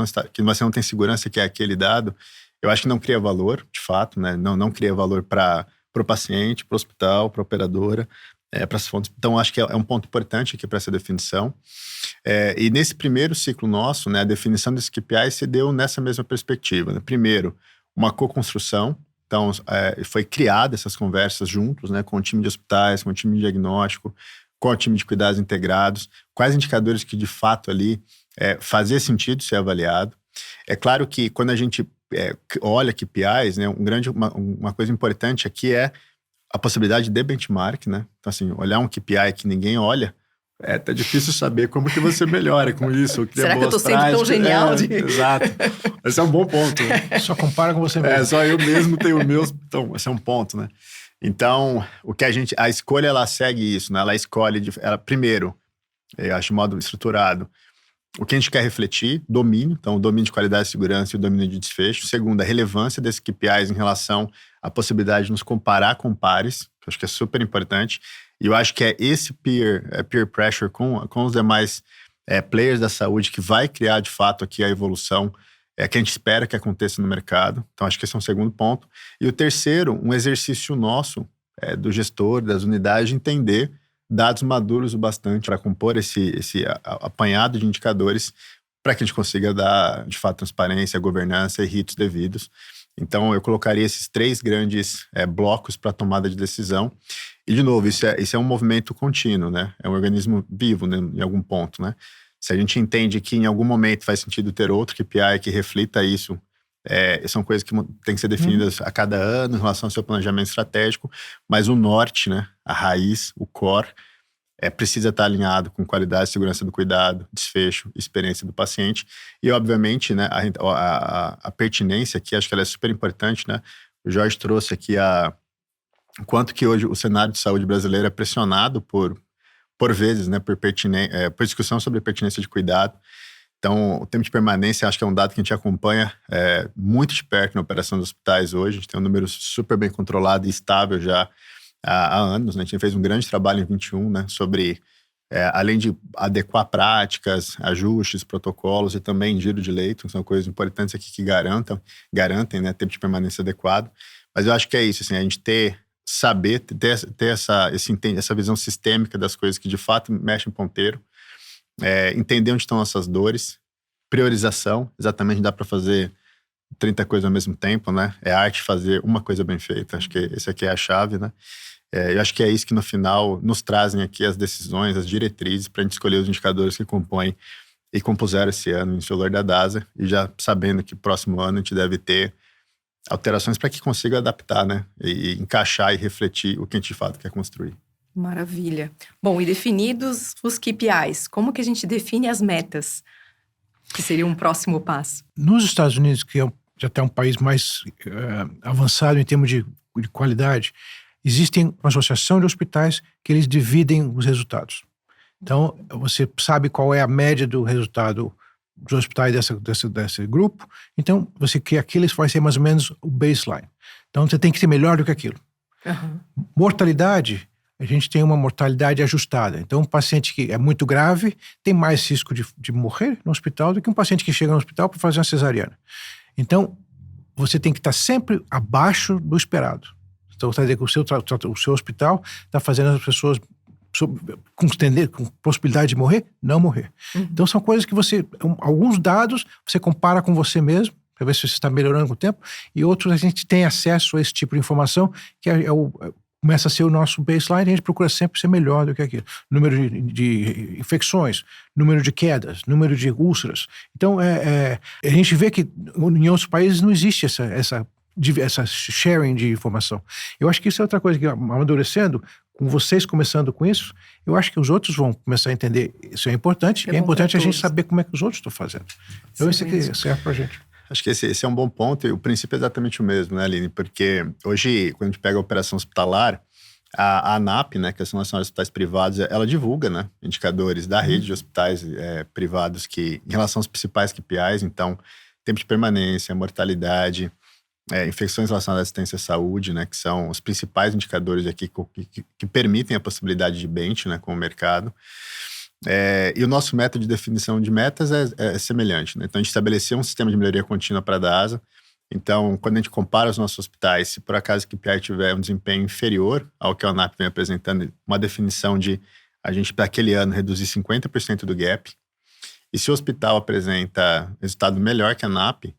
não tem segurança que é aquele dado, eu acho que não cria valor, de fato, né? Não cria valor para o paciente, para o hospital, para a operadora, para as fontes. Então, acho que é um ponto importante aqui para essa definição. E nesse primeiro ciclo nosso, né, a definição desse KPI se deu nessa mesma perspectiva, né? Primeiro, uma co-construção. Então, foi criada essas conversas juntos, né, com o time de hospitais, com o time de diagnóstico, com o time de cuidados integrados, quais indicadores que de fato ali fazia sentido ser avaliado. É claro que quando a gente olha KPIs, né, uma coisa importante aqui é a possibilidade de benchmark, né? Então, assim, olhar um KPI que ninguém olha, tá difícil saber como que você melhora com isso. Será que eu tô sendo tão genial? Exato. Esse é um bom ponto, né? Só compara com você mesmo. Só eu mesmo tenho o meu. Então, esse é um ponto, né? Então, a escolha, ela segue isso, né? Ela escolhe, primeiro, eu acho de modo estruturado, o que a gente quer refletir, domínio, então o domínio de qualidade e segurança e o domínio de desfecho. Segundo, a relevância desses KPIs em relação à possibilidade de nos comparar com pares, que eu acho que é super importante. E eu acho que é esse peer pressure com os demais players da saúde que vai criar, de fato, aqui a evolução que a gente espera que aconteça no mercado. Então, acho que esse é um segundo ponto. E o terceiro, um exercício nosso, do gestor, das unidades, de entender dados maduros o bastante para compor esse apanhado de indicadores para que a gente consiga dar, de fato, transparência, governança e ritos devidos. Então, eu colocaria esses 3 grandes blocos para tomada de decisão. E, de novo, isso é um movimento contínuo, né? É um organismo vivo, né, em algum ponto, né? Se a gente entende que em algum momento faz sentido ter outro KPI que reflita isso, são coisas que têm que ser definidas a cada ano em relação ao seu planejamento estratégico, mas o norte, né, a raiz, o core, precisa estar alinhado com qualidade e segurança do cuidado, desfecho, experiência do paciente. E, obviamente, né, a pertinência aqui, acho que ela é super importante, né? O Jorge trouxe aqui o quanto que hoje o cenário de saúde brasileiro é pressionado por vezes, né, por discussão sobre pertinência de cuidado. Então, o tempo de permanência, acho que é um dado que a gente acompanha muito de perto na operação dos hospitais hoje. A gente tem um número super bem controlado e estável já há anos, né? A gente fez um grande trabalho em 21, né, sobre, além de adequar práticas, ajustes, protocolos e também giro de leito, são coisas importantes aqui que garantem, né, tempo de permanência adequado. Mas eu acho que é isso, assim, a gente ter essa visão sistêmica das coisas que de fato mexem em ponteiro, entender onde estão nossas dores, priorização, exatamente dá para fazer 30 coisas ao mesmo tempo, né? É arte fazer uma coisa bem feita, acho que esse aqui é a chave, né? Eu acho que é isso que no final nos trazem aqui as decisões, as diretrizes para a gente escolher os indicadores que compõem e compuseram esse ano em Solar da DASA, e já sabendo que próximo ano a gente deve ter alterações para que consiga adaptar, né? E encaixar e refletir o que a gente de fato quer construir. Maravilha. Bom, e definidos os KPIs, como que a gente define as metas? Que seria um próximo passo. Nos Estados Unidos, que já está um país mais avançado em termos de qualidade, existem uma associação de hospitais que eles dividem os resultados. Então, você sabe qual é a média do resultado dos hospitais desse grupo. Então, você quer aquilo, vai ser mais ou menos o baseline. Então, você tem que ser melhor do que aquilo. Uhum. Mortalidade, a gente tem uma mortalidade ajustada. Então, um paciente que é muito grave tem mais risco de morrer no hospital do que um paciente que chega no hospital para fazer uma cesariana. Então, você tem que estar sempre abaixo do esperado. Então, está dizendo que o seu hospital está fazendo as pessoas com possibilidade de morrer, não morrer. Uhum. Então, são coisas que alguns dados você compara com você mesmo, para ver se você está melhorando com o tempo, e outros a gente tem acesso a esse tipo de informação, que começa a ser o nosso baseline, e a gente procura sempre ser melhor do que aquilo. Número de infecções, número de quedas, número de úlceras. Então, a gente vê que em outros países não existe essa sharing de informação. Eu acho que isso é outra coisa que, amadurecendo, com vocês começando com isso, eu acho que os outros vão começar a entender isso é importante, e é importante a gente saber como é que os outros estão fazendo. Então, isso aqui serve pra gente. Acho que esse é um bom ponto, e o princípio é exatamente o mesmo, né, Aline? Porque hoje, quando a gente pega a operação hospitalar, a ANAP, né, que é a Associação Nacional de Hospitais Privados, ela divulga, né, indicadores da rede de hospitais privados que, em relação aos principais KPIs, então, tempo de permanência, mortalidade, infecções relacionadas à assistência à saúde, né, que são os principais indicadores aqui que permitem a possibilidade de bench, né, com o mercado. E o nosso método de definição de metas é semelhante, né? Então, a gente estabeleceu um sistema de melhoria contínua para a DASA. Então, quando a gente compara os nossos hospitais, se por acaso o KPI tiver um desempenho inferior ao que a ANAP vem apresentando, uma definição de a gente, para aquele ano, reduzir 50% do gap. E se o hospital apresenta resultado melhor que a ANAP,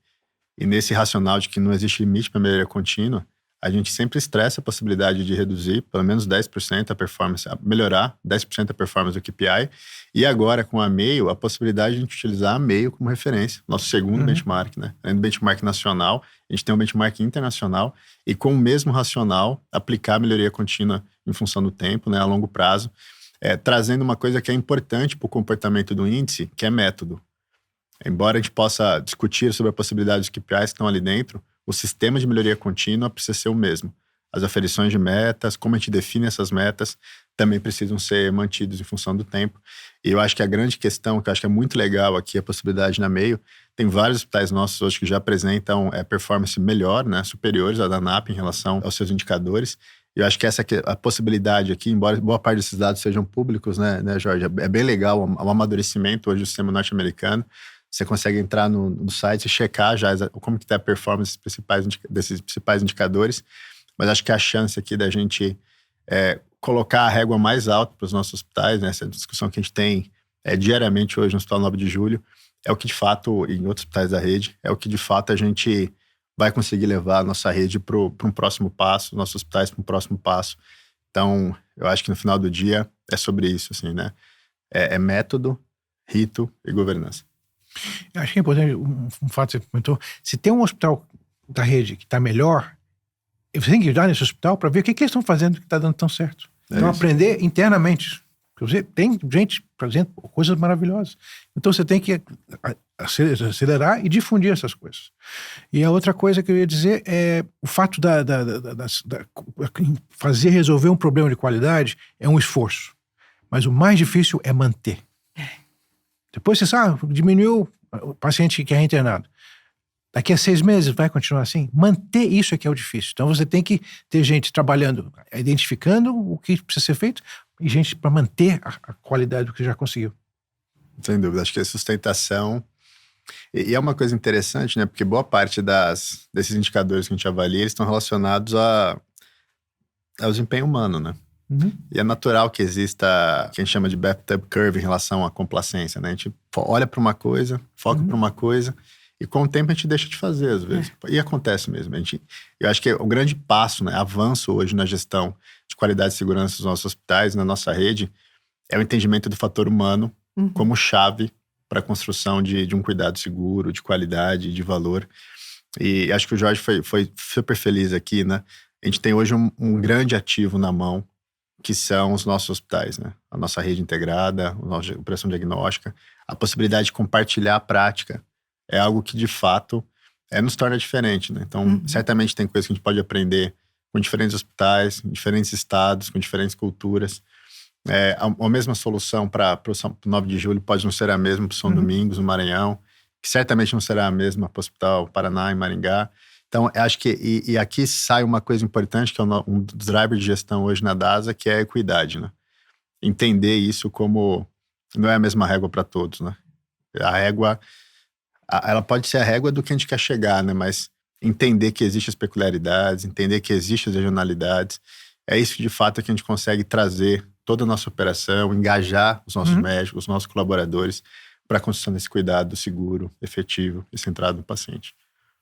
e nesse racional de que não existe limite para melhoria contínua, a gente sempre estressa a possibilidade de reduzir pelo menos 10% a performance, melhorar 10% a performance do KPI. E agora, com a Mayo, a possibilidade de a gente utilizar a Mayo como referência, nosso segundo benchmark, né? Além do benchmark nacional, a gente tem um benchmark internacional e com o mesmo racional, aplicar a melhoria contínua em função do tempo, né, a longo prazo, trazendo uma coisa que é importante para o comportamento do índice, que é método. Embora a gente possa discutir sobre a possibilidade dos KPIs que estão ali dentro, o sistema de melhoria contínua precisa ser o mesmo. As aferições de metas, como a gente define essas metas, também precisam ser mantidos em função do tempo. E eu acho que a grande questão, que eu acho que é muito legal aqui, a possibilidade na Mayo, tem vários hospitais nossos hoje que já apresentam performance melhor, né, superiores à da ANAP em relação aos seus indicadores. E eu acho que essa aqui, a possibilidade aqui, embora boa parte desses dados sejam públicos, né, Jorge? É bem legal o amadurecimento hoje do sistema norte-americano. Você consegue entrar no site e checar já como que está a performance desses principais indicadores. Mas acho que a chance aqui da gente colocar a régua mais alta para os nossos hospitais, né, essa discussão que a gente tem diariamente hoje no Hospital 9 de Julho, é o que de fato, em outros hospitais da rede, é o que de fato a gente vai conseguir levar a nossa rede para um próximo passo, nossos hospitais para um próximo passo. Então, eu acho que no final do dia é sobre isso, assim, né? É método, rito e governança. Eu acho que é importante um fato que você comentou. Se tem um hospital da rede que está melhor, você tem que ir lá nesse hospital para ver o que eles estão fazendo que está dando tão certo. Então, aprender internamente. Porque você tem gente fazendo coisas maravilhosas. Então, você tem que acelerar e difundir essas coisas. E a outra coisa que eu ia dizer é o fato fazer resolver um problema de qualidade é um esforço. Mas o mais difícil é manter. Depois você sabe, diminuiu o paciente que é internado. Daqui a 6 meses vai continuar assim? Manter isso é que é o difícil. Então você tem que ter gente trabalhando, identificando o que precisa ser feito e gente para manter a qualidade do que já conseguiu. Sem dúvida, acho que a sustentação. E é uma coisa interessante, né? Porque boa parte desses indicadores que a gente avalia, eles estão relacionados ao desempenho humano, né? Uhum. E é natural que exista o que a gente chama de bathtub curve em relação à complacência, né? A gente olha para uma coisa, foca para uma coisa, e com o tempo a gente deixa de fazer, às vezes. E acontece mesmo. Eu acho que o grande passo, né, avanço hoje na gestão de qualidade e segurança dos nossos hospitais, na nossa rede, é o entendimento do fator humano como chave para a construção de um cuidado seguro, de qualidade, de valor. E acho que o Jorge foi super feliz aqui, né? A gente tem hoje um grande ativo na mão, que são os nossos hospitais, né? A nossa rede integrada, a nossa operação diagnóstica, a possibilidade de compartilhar a prática é algo que, de fato, nos torna diferente, né? Então, certamente tem coisas que a gente pode aprender com diferentes hospitais, em diferentes estados, com diferentes culturas. A mesma solução para o 9 de Julho pode não ser a mesma para o São Domingos, no Maranhão, que certamente não será a mesma para o Hospital Paraná, em Maringá. Então, acho que e aqui sai uma coisa importante, que é um dos drivers de gestão hoje na DASA, que é a equidade, né? Entender isso como não é a mesma régua para todos, né? A régua, ela pode ser a régua do que a gente quer chegar, né? Mas entender que existem as peculiaridades, entender que existem as regionalidades, é isso que de fato é que a gente consegue trazer toda a nossa operação, engajar os nossos médicos, os nossos colaboradores para a construção desse cuidado seguro, efetivo e centrado no paciente.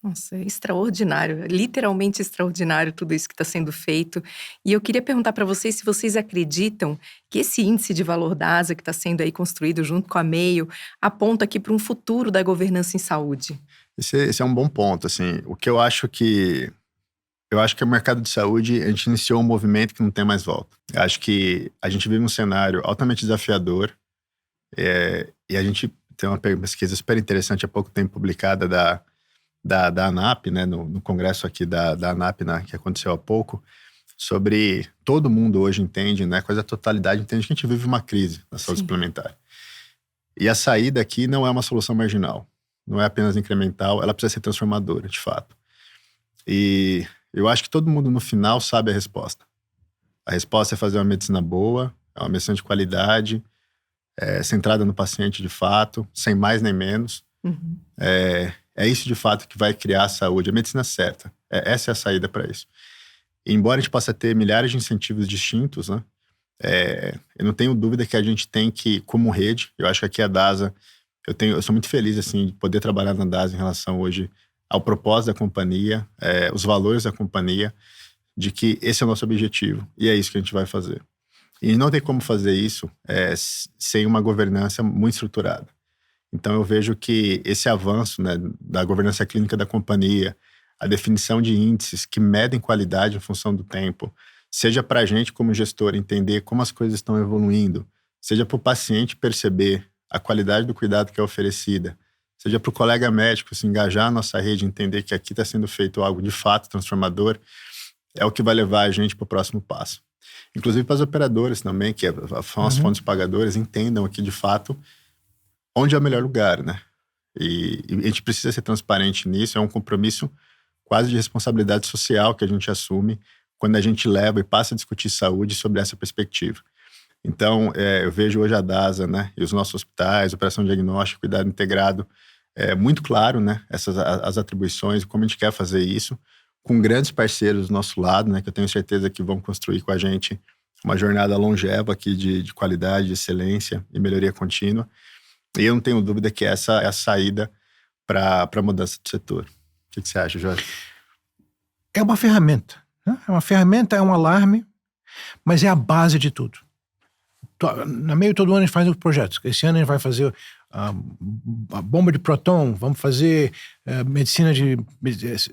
Nossa, é extraordinário, literalmente extraordinário tudo isso que está sendo feito. E eu queria perguntar para vocês se vocês acreditam que esse índice de valor da ASA que está sendo aí construído junto com a Mayo aponta aqui para um futuro da governança em saúde. Esse é um bom ponto, assim. O que eu acho que o mercado de saúde, a gente iniciou um movimento que não tem mais volta. Eu acho que a gente vive um cenário altamente desafiador e a gente tem uma pesquisa super interessante há pouco tempo publicada da ANAP, né, no congresso aqui da ANAP, né, que aconteceu há pouco, sobre todo mundo hoje entende, né, quase a totalidade entende que a gente vive uma crise na saúde suplementar. E a saída aqui não é uma solução marginal, não é apenas incremental, ela precisa ser transformadora, de fato. E eu acho que todo mundo no final sabe a resposta. A resposta é fazer uma medicina boa, uma medicina de qualidade, centrada no paciente de fato, sem mais nem menos. É isso de fato que vai criar a saúde, a medicina certa. Essa é a saída para isso. E embora a gente possa ter milhares de incentivos distintos, né, eu não tenho dúvida que a gente tem que, como rede, eu acho que aqui a DASA, eu sou muito feliz assim, de poder trabalhar na DASA em relação hoje ao propósito da companhia, os valores da companhia, de que esse é o nosso objetivo e é isso que a gente vai fazer. E não tem como fazer isso sem uma governança muito estruturada. Então eu vejo que esse avanço, né, da governança clínica da companhia, a definição de índices que medem qualidade em função do tempo, seja para a gente como gestor entender como as coisas estão evoluindo, seja para o paciente perceber a qualidade do cuidado que é oferecida, seja para o colega médico se engajar na nossa rede, entender que aqui está sendo feito algo de fato transformador, é o que vai levar a gente para o próximo passo. Inclusive para as operadoras também, que são as fontes pagadoras, entendam aqui de fato onde é o melhor lugar, né? E a gente precisa ser transparente nisso, é um compromisso quase de responsabilidade social que a gente assume quando a gente leva e passa a discutir saúde sobre essa perspectiva. Então, eu vejo hoje a DASA, né, e os nossos hospitais, operação diagnóstica, cuidado integrado, muito claro, né, as atribuições, como a gente quer fazer isso, com grandes parceiros do nosso lado, né, que eu tenho certeza que vão construir com a gente uma jornada longeva aqui de qualidade, de excelência e melhoria contínua. E eu não tenho dúvida que essa é a saída para a mudança do setor. O que você acha, Jorge? É uma ferramenta, né? É uma ferramenta, é um alarme, mas é a base de tudo. No meio de todo ano a gente faz os projetos. Esse ano a gente vai fazer a bomba de próton, vamos fazer medicina de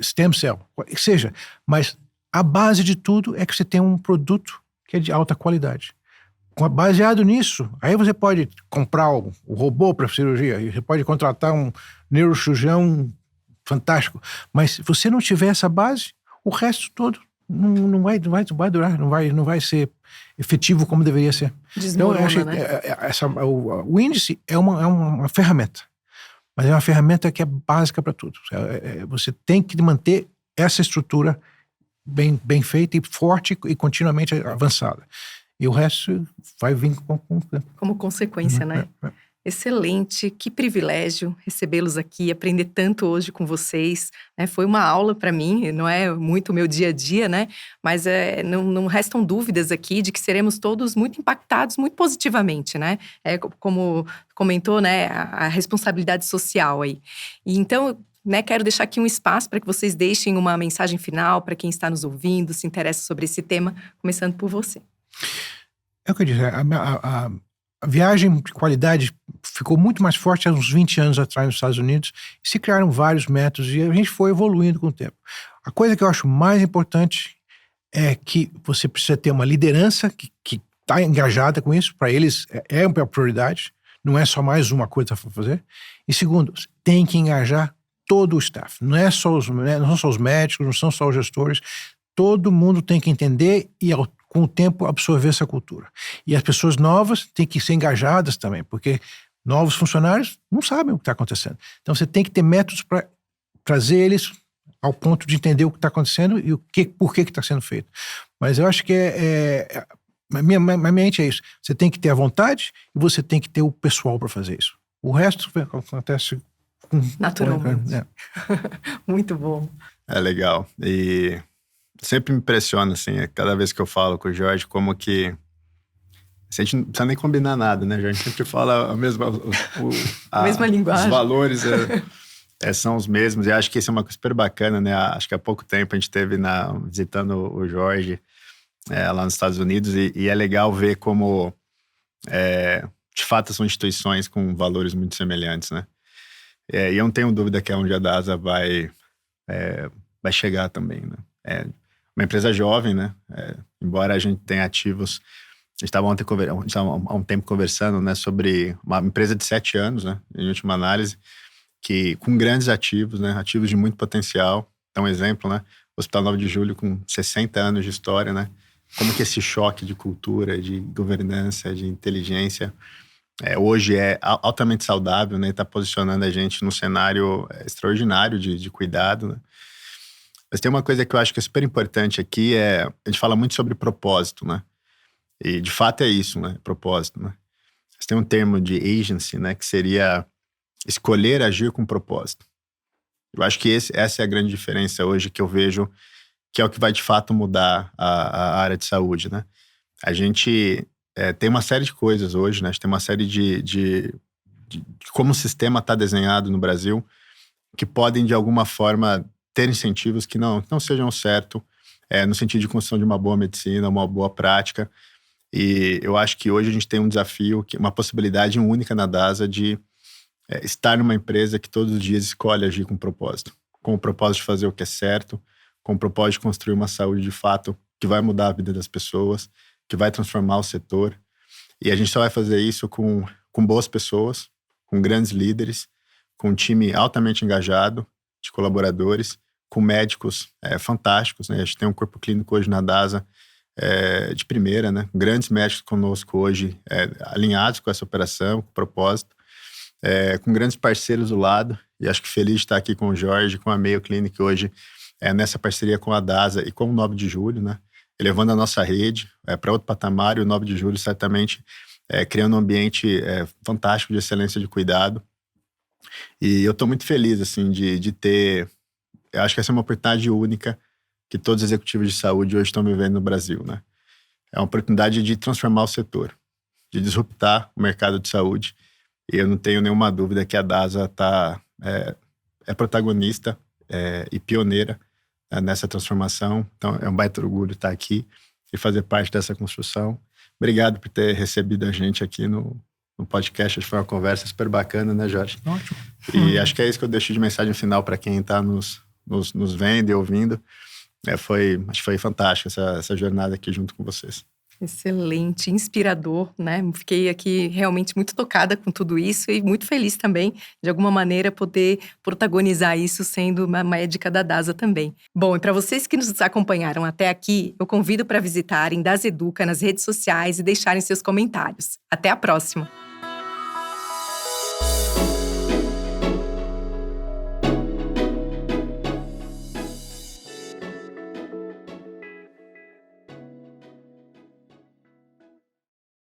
stem cell, que seja. Mas a base de tudo é que você tem um produto que é de alta qualidade. Baseado nisso, aí você pode comprar o robô para cirurgia, você pode contratar um neurocirurgião fantástico, mas se você não tiver essa base, o resto todo não vai durar, não vai ser efetivo como deveria ser. Desmorona, então, eu acho que o índice é uma ferramenta, mas é uma ferramenta que é básica para tudo. Você tem que manter essa estrutura bem feita e forte e continuamente avançada. E o resto vai vir como consequência, né? Excelente, que privilégio recebê-los aqui, aprender tanto hoje com vocês, né? Foi uma aula para mim, não é muito o meu dia a dia, né? Mas não restam dúvidas aqui de que seremos todos muito impactados, muito positivamente, né? Como comentou, né? A responsabilidade social aí. E então, né, quero deixar aqui um espaço para que vocês deixem uma mensagem final para quem está nos ouvindo, se interessa sobre esse tema, começando por você. É o que eu disse, a viagem de qualidade ficou muito mais forte há uns 20 anos atrás nos Estados Unidos, e se criaram vários métodos e a gente foi evoluindo com o tempo. A coisa que eu acho mais importante é que você precisa ter uma liderança que está engajada com isso, para eles é uma prioridade, não é só mais uma coisa para fazer. E segundo, tem que engajar todo o staff, não são só os médicos, não são só os gestores, todo mundo tem que entender e com o tempo absorver essa cultura. E as pessoas novas têm que ser engajadas também, porque novos funcionários não sabem o que está acontecendo. Então você tem que ter métodos para trazer eles ao ponto de entender o que está acontecendo e por que está sendo feito. Mas eu acho que a minha mente é isso. Você tem que ter a vontade e você tem que ter o pessoal para fazer isso. O resto acontece naturalmente. Muito bom. É legal. E sempre me impressiona, assim, cada vez que eu falo com o Jorge, como que a gente não precisa nem combinar nada, né, Jorge? A gente sempre fala a mesma linguagem. Os valores são os mesmos, e acho que isso é uma coisa super bacana, né? Acho que há pouco tempo a gente esteve visitando o Jorge lá nos Estados Unidos, e é legal ver como, de fato, são instituições com valores muito semelhantes, né? E eu não tenho dúvida que é onde a DASA vai chegar também, né? Uma empresa jovem, né? Embora a gente tenha ativos, a gente estava há um tempo conversando, né, sobre uma empresa de 7 anos, né, em última análise, que com grandes ativos, né, ativos de muito potencial. Então, um exemplo, né, o Hospital 9 de Julho com 60 anos de história, né? Como que esse choque de cultura, de governança, de inteligência, hoje é altamente saudável, né? Está posicionando a gente num cenário extraordinário de cuidado, né? Mas tem uma coisa que eu acho que é super importante aqui, a gente fala muito sobre propósito, né? E de fato é isso, né? Propósito, né? Você tem um termo de agency, né? Que seria escolher agir com propósito. Eu acho que essa é a grande diferença hoje que eu vejo, que é o que vai de fato mudar a área de saúde, né? A gente tem uma série de coisas hoje, né? A gente tem uma série de como o sistema está desenhado no Brasil, que podem de alguma forma ter incentivos que não sejam certos, no sentido de construção de uma boa medicina, uma boa prática. E eu acho que hoje a gente tem um desafio, uma possibilidade única na DASA de estar numa empresa que todos os dias escolhe agir com propósito. Com o propósito de fazer o que é certo, com o propósito de construir uma saúde de fato que vai mudar a vida das pessoas, que vai transformar o setor. E a gente só vai fazer isso com boas pessoas, com grandes líderes, com um time altamente engajado de colaboradores, com médicos fantásticos, né? A gente tem um corpo clínico hoje na DASA de primeira, né? Grandes médicos conosco hoje, alinhados com essa operação, com propósito, com grandes parceiros do lado, e acho que feliz de estar aqui com o Jorge, com a Mayo Clinic hoje, nessa parceria com a DASA e com o 9 de Julho, né? elevando a nossa rede para outro patamar, e o 9 de julho certamente criando um ambiente fantástico de excelência de cuidado. E eu estou muito feliz assim, de ter... Eu acho que essa é uma oportunidade única que todos os executivos de saúde hoje estão vivendo no Brasil, né? É uma oportunidade de transformar o setor, de disruptar o mercado de saúde. E eu não tenho nenhuma dúvida que a DASA é protagonista e pioneira nessa transformação. Então, é um baita orgulho estar aqui e fazer parte dessa construção. Obrigado por ter recebido a gente aqui no podcast. Acho que foi uma conversa super bacana, né, Jorge? Ótimo. E acho que é isso que eu deixo de mensagem final para quem está nos vendo e ouvindo. Acho que foi fantástico essa jornada aqui junto com vocês. Excelente, inspirador, né? Fiquei aqui realmente muito tocada com tudo isso e muito feliz também, de alguma maneira, poder protagonizar isso sendo uma médica da DASA também. Bom, e para vocês que nos acompanharam até aqui, eu convido para visitarem DASA Educa nas redes sociais e deixarem seus comentários. Até a próxima!